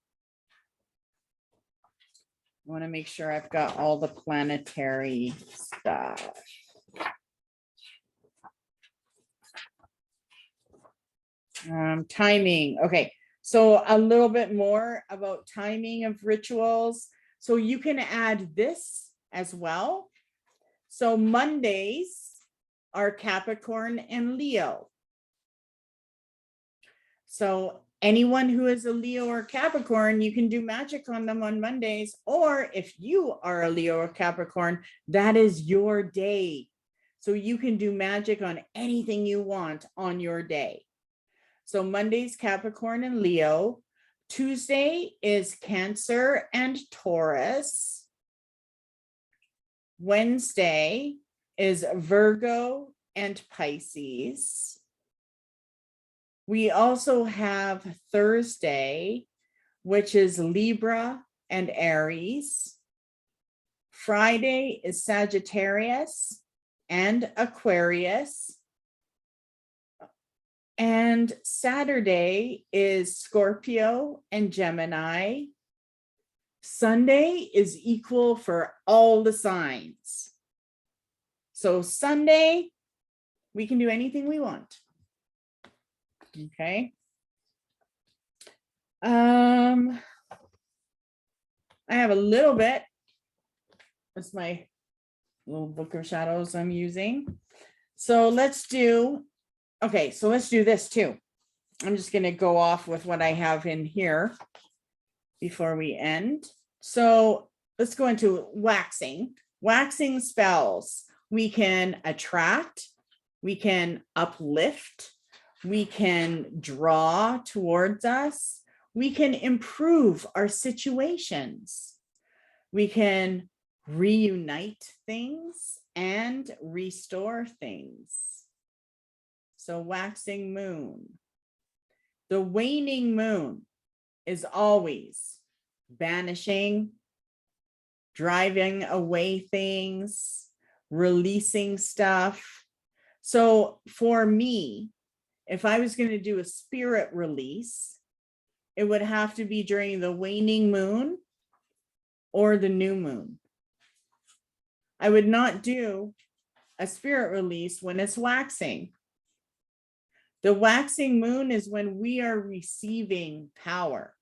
want to make sure I've got all the planetary stuff. Timing. Okay, so a little bit more about timing of rituals. So you can add this as well. So Mondays are Capricorn and Leo. So anyone who is a Leo or Capricorn, you can do magic on them on Mondays. Or if you are a Leo or Capricorn, that is your day. So you can do magic on anything you want on your day. So Monday's Capricorn and Leo. Tuesday is Cancer and Taurus. Wednesday is Virgo and Pisces. We also have Thursday, which is Libra and Aries. Friday is Sagittarius and Aquarius. And Saturday is Scorpio and Gemini. Sunday is equal for all the signs. So Sunday, we can do anything we want. Okay. I have a little bit. That's my little book of shadows I'm using. So let's do, okay, so let's do this too. I'm just going to go off with what I have in here before we end. So let's go into waxing. Waxing spells. We can attract, we can uplift, we can draw towards us, we can improve our situations, we can reunite things and restore things. So waxing moon. The waning moon is always banishing, driving away things, releasing stuff. So for me, if I was going to do a spirit release, it would have to be during the waning moon or the new moon. I would not do a spirit release when it's waxing. The waxing moon is when we are receiving power.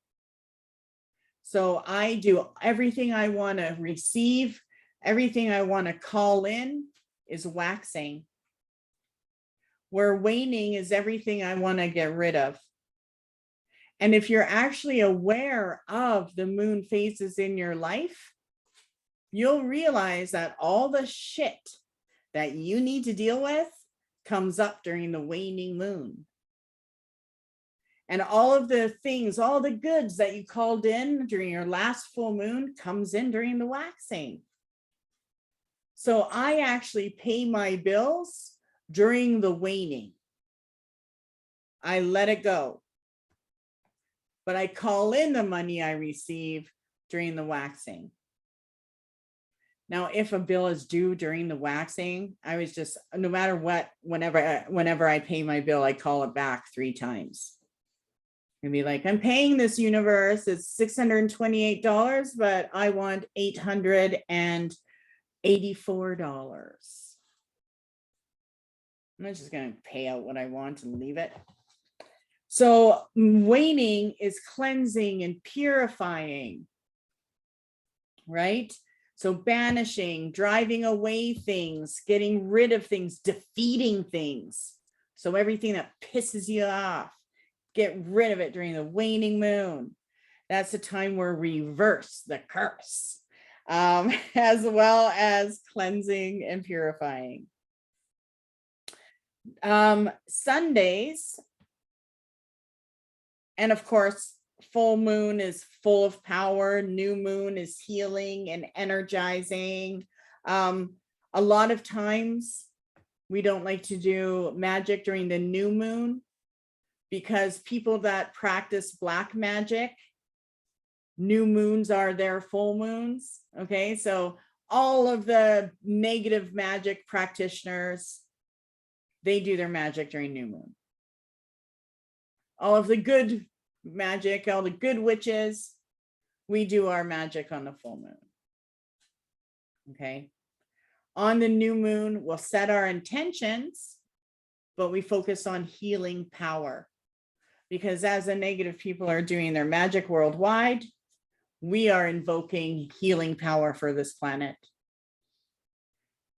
So I do everything I want to receive, everything I want to call in is waxing. Where waning is everything I want to get rid of. And if you're actually aware of the moon phases in your life, you'll realize that all the shit that you need to deal with comes up during the waning moon. And all of the things, all the goods that you called in during your last full moon comes in during the waxing. So I actually pay my bills during the waning. I let it go. But I call in the money I receive during the waxing. Now, if a bill is due during the waxing, I was just, no matter what, whenever I pay my bill, I call it back 3 times. And be like, I'm paying this universe, it's $628, but I want $884. I'm just going to pay out what I want and leave it. So waning is cleansing and purifying, right? So banishing, driving away things, getting rid of things, defeating things. So everything that pisses you off, get rid of it during the waning moon. That's the time where we reverse the curse, as well as cleansing and purifying. Sundays, and of course, full moon is full of power. New moon is healing and energizing. A lot of times we don't like to do magic during the new moon because people that practice black magic, new moons are their full moons. Okay, so all of the negative magic practitioners, they do their magic during new moon. All of the good magic, all the good witches, we do our magic on the full moon. Okay. On the new moon, we'll set our intentions, but we focus on healing power. Because as the negative people are doing their magic worldwide, we are invoking healing power for this planet.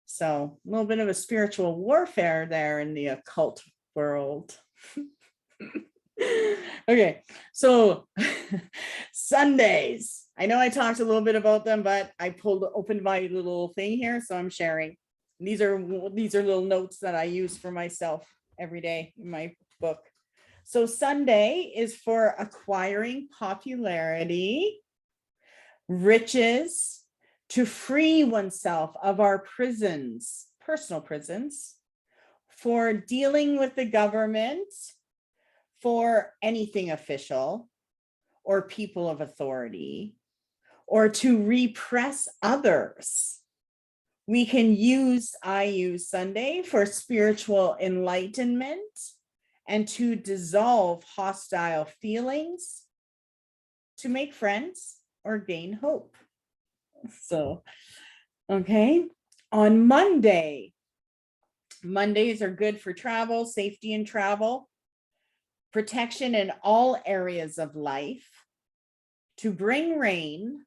So a little bit of a spiritual warfare there in the occult world. Okay, so Sundays. I know I talked a little bit about them, but I opened my little thing here, so I'm sharing. These are little notes that I use for myself every day in my book. So Sunday is for acquiring popularity, riches, to free oneself of our prisons, personal prisons, for dealing with the government, for anything official or people of authority, or to repress others. I use Sunday for spiritual enlightenment and to dissolve hostile feelings, to make friends or gain hope. So, okay. On Mondays are good for travel, safety and travel, protection in all areas of life, to bring rain,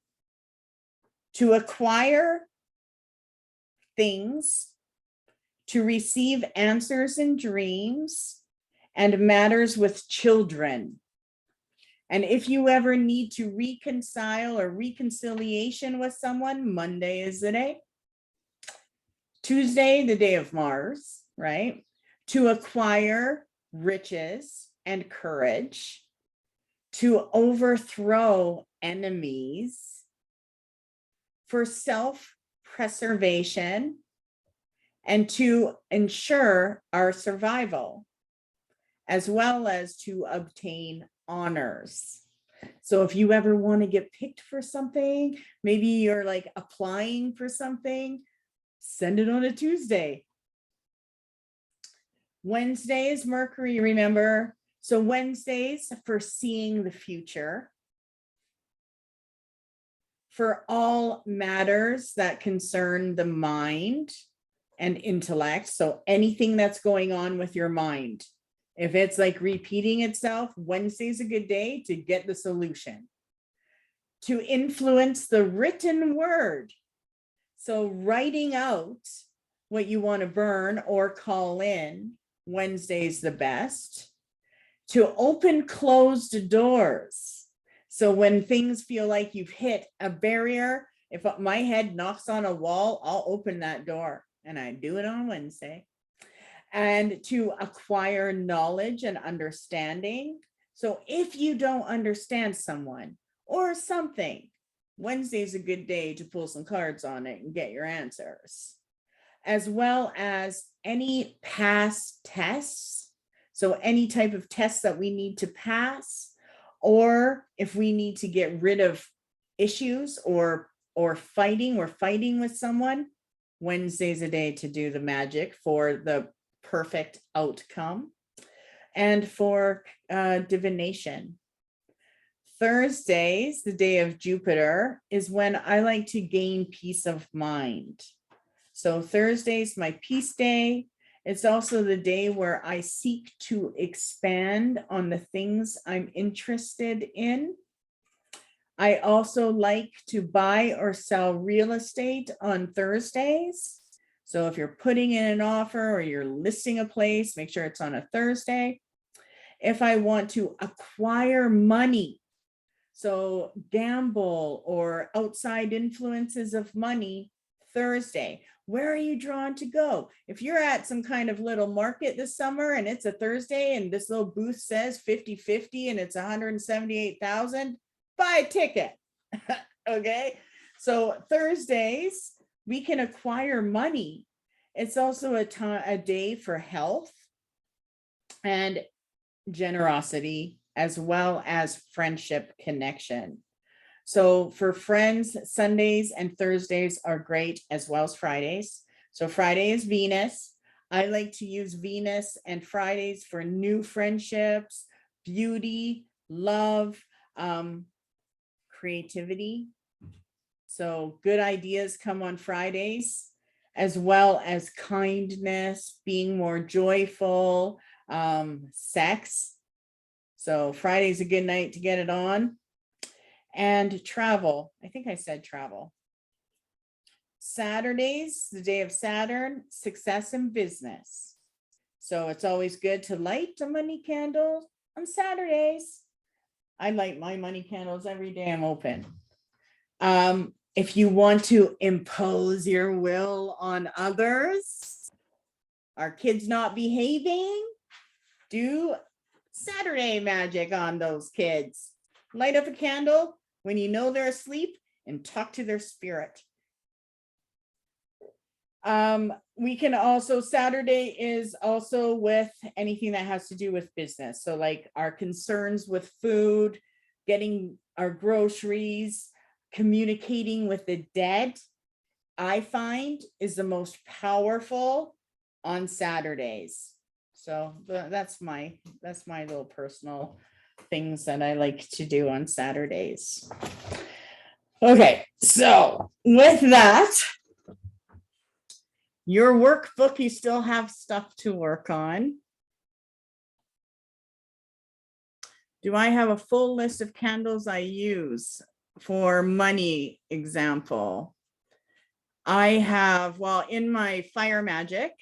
to acquire things, to receive answers in dreams and matters with children. And if you ever need to reconcile or reconciliation with someone, Monday is the day. Tuesday, the day of Mars, right? To acquire riches and courage, to overthrow enemies, for self-preservation, and to ensure our survival, as well as to obtain honors. So if you ever want to get picked for something, maybe you're like applying for something, send it on a Tuesday. Wednesdays, Mercury, remember. So Wednesdays for seeing the future, for all matters that concern the mind and intellect. So anything that's going on with your mind, if it's like repeating itself, Wednesday's a good day to get the solution. To influence the written word. So writing out what you want to burn or call in, Wednesday's the best. To open closed doors. So when things feel like you've hit a barrier, if my head knocks on a wall, I'll open that door, and I do it on Wednesday. And to acquire knowledge and understanding. So if you don't understand someone or something, Wednesday's a good day to pull some cards on it and get your answers, as well as any past tests. So any type of tests that we need to pass, or if we need to get rid of issues or we're fighting with someone, Wednesday's a day to do the magic for the perfect outcome. And for divination. Thursdays, the day of Jupiter, is when I like to gain peace of mind. So Thursday's my peace day. It's also the day where I seek to expand on the things I'm interested in. I also like to buy or sell real estate on Thursdays. So if you're putting in an offer or you're listing a place, make sure it's on a Thursday. If I want to acquire money, so gamble or outside influences of money, Thursday. Where are you drawn to go? If you're at some kind of little market this summer and it's a Thursday and this little booth says 50-50 and it's 178,000, buy a ticket. Okay. So Thursdays, we can acquire money. It's also a day for health and generosity, as well as friendship connection. So for friends, Sundays and Thursdays are great, as well as Fridays. So Friday is Venus. I like to use Venus and Fridays for new friendships, beauty, love, creativity. So good ideas come on Fridays, as well as kindness, being more joyful, sex. So Friday's a good night to get it on. And travel. I think I said travel. Saturdays, the day of Saturn, success in business. So it's always good to light a money candle on Saturdays. I light my money candles every day I'm open. If you want to impose your will on others, are kids not behaving? Do Saturday magic on those kids. Light up a candle when you know they're asleep and talk to their spirit. We can also, Saturday is also with anything that has to do with business. So like our concerns with food, getting our groceries, communicating with the dead, I find is the most powerful on Saturdays. So that's my little personal things that I like to do on Saturdays. Okay, so with that, your workbook, you still have stuff to work on. Do I have a full list of candles I use for money example? I have, well, in my fire magic,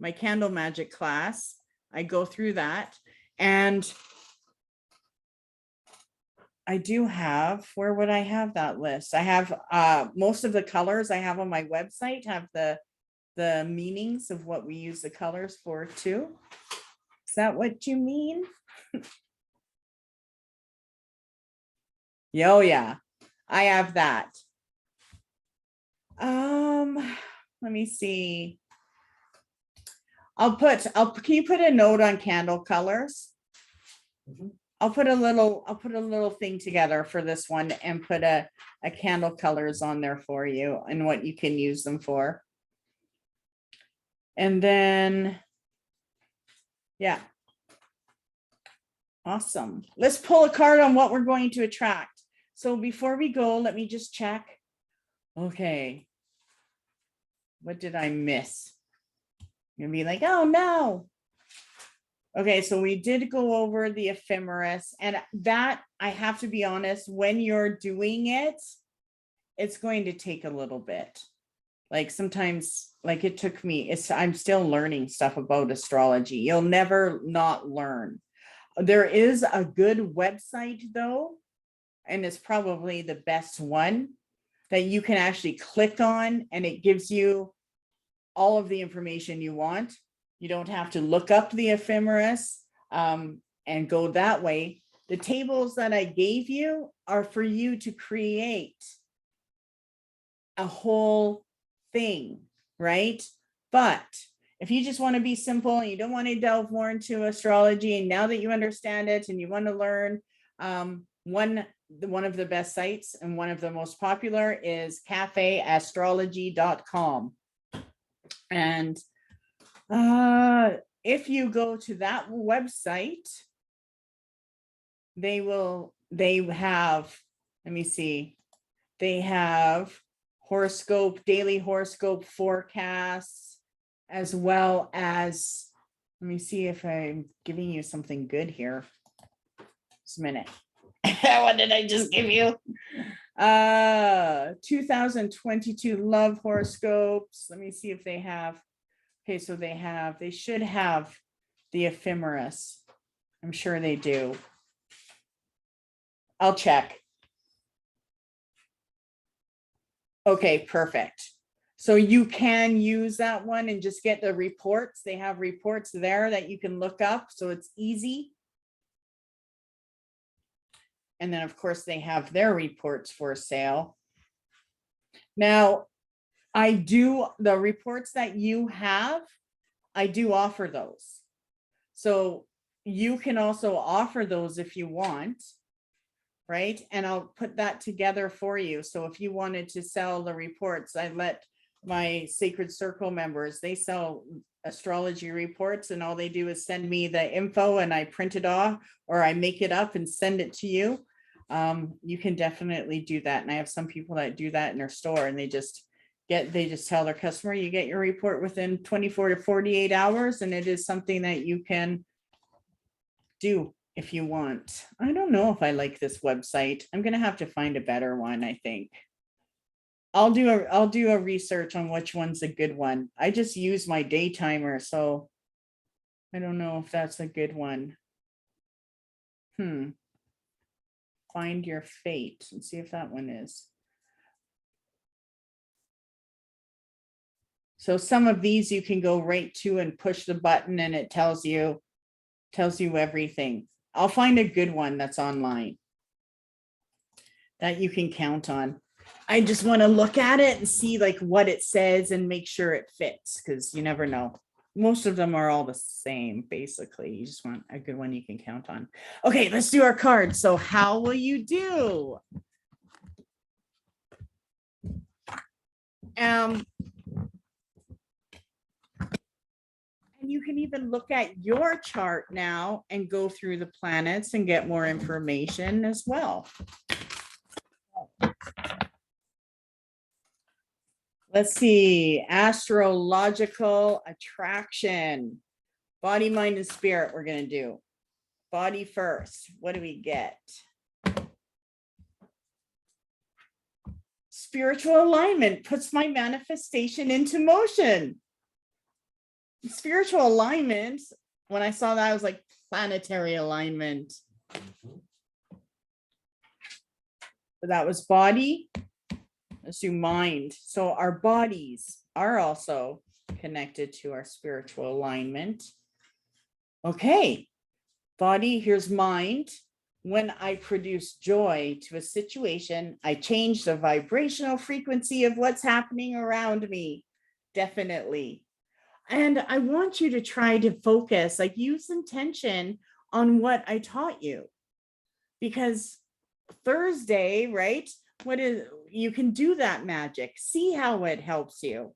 my candle magic class, I go through that, and I do have, where would I have that list? I have most of the colors I have on my website have the meanings of what we use the colors for too. Is that what you mean? Oh yeah, I have that. Let me see. Can you put a note on candle colors? Mm-hmm. I'll put a little thing together for this one and put a candle colors on there for you and what you can use them for. And then, yeah. Awesome. Let's pull a card on what we're going to attract. So before we go, let me just check. Okay. What did I miss? You'll be like, oh no. Okay, so we did go over the ephemeris, and that, I have to be honest, when you're doing it, it's going to take a little bit. Like sometimes, like it took me, I'm still learning stuff about astrology. You'll never not learn. There is a good website though, and it's probably the best one that you can actually click on, and it gives you all of the information you want. You don't have to look up the ephemeris and go that way. The tables that I gave you are for you to create a whole thing, right? But if you just want to be simple and you don't want to delve more into astrology, and now that you understand it and you want to learn, one of the best sites and one of the most popular is cafeastrology.com. And if you go to that website, they have, let me see, they have horoscope, daily horoscope forecasts, as well as, let me see if I'm giving you something good here. Just a minute. What did I just give you? 2022 love horoscopes. Let me see if they have. Okay, so they should have the ephemeris. I'm sure they do. I'll check. Okay, perfect. So you can use that one and just get the reports. They have reports there that you can look up, so it's easy. And then of course they have their reports for sale. Now, the reports that you have, I do offer those. So you can also offer those if you want. right? And I'll put that together for you. So if you wanted to sell the reports, I let my Sacred Circle members, they sell astrology reports, and all they do is send me the info and I print it off, or I make it up and send it to you. You can definitely do that. And I have some people that do that in their store, and they just tell their customer, you get your report within 24 to 48 hours. And it is something that you can do if you want. I don't know if I like this website. I'm going to have to find a better one, I think. I'll do a research on which one's a good one. I just use my day timer, so I don't know if that's a good one. Find your fate and see if that one is. So some of these you can go right to and push the button and it tells you everything. I'll find a good one that's online that you can count on. I just want to look at it and see like what it says and make sure it fits, because you never know. Most of them are all the same, basically. You just want a good one you can count on. Okay, let's do our cards. So how will you do? And you can even look at your chart now and go through the planets and get more information as well. Let's see, astrological attraction, body, mind, and spirit. We're going to do body first. What do we get? Spiritual alignment puts my manifestation into motion. Spiritual alignment, when I saw that, I was like, planetary alignment. So that was body. Let's do mind. So our bodies are also connected to our spiritual alignment. Okay, body, here's mind. When I produce joy to a situation, I change the vibrational frequency of what's happening around me. Definitely. And I want you to try to focus, like use intention on what I taught you. Because Thursday, right? You can do that magic. See how it helps you.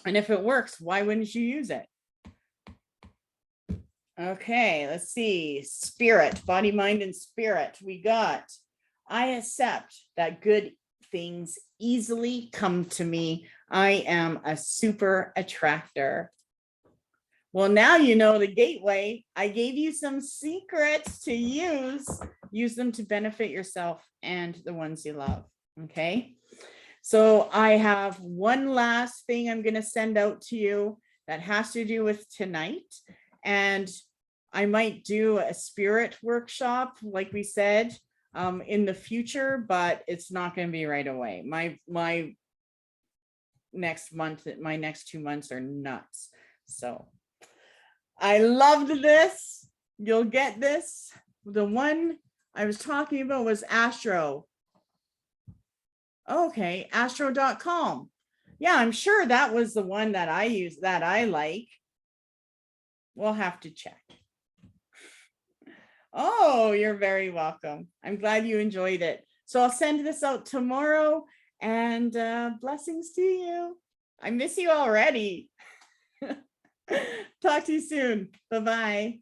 And if it works, why wouldn't you use it? Okay, let's see. Spirit, body, mind, and spirit. We got, I accept that good things easily come to me. I am a super attractor. Well, now you know the gateway. I gave you some secrets to use. Use them to benefit yourself and the ones you love. Okay. So I have one last thing I'm going to send out to you that has to do with tonight. And I might do a spirit workshop, like we said, in the future, but it's not going to be right away. My next 2 months are nuts. So I loved this. You'll get this. The one I was talking about was Astro. Okay, astro.com. Yeah, I'm sure that was the one that I use, that I like. We'll have to check. Oh, you're very welcome. I'm glad you enjoyed it. So I'll send this out tomorrow, and blessings to you. I miss you already. Talk to you soon. Bye-bye.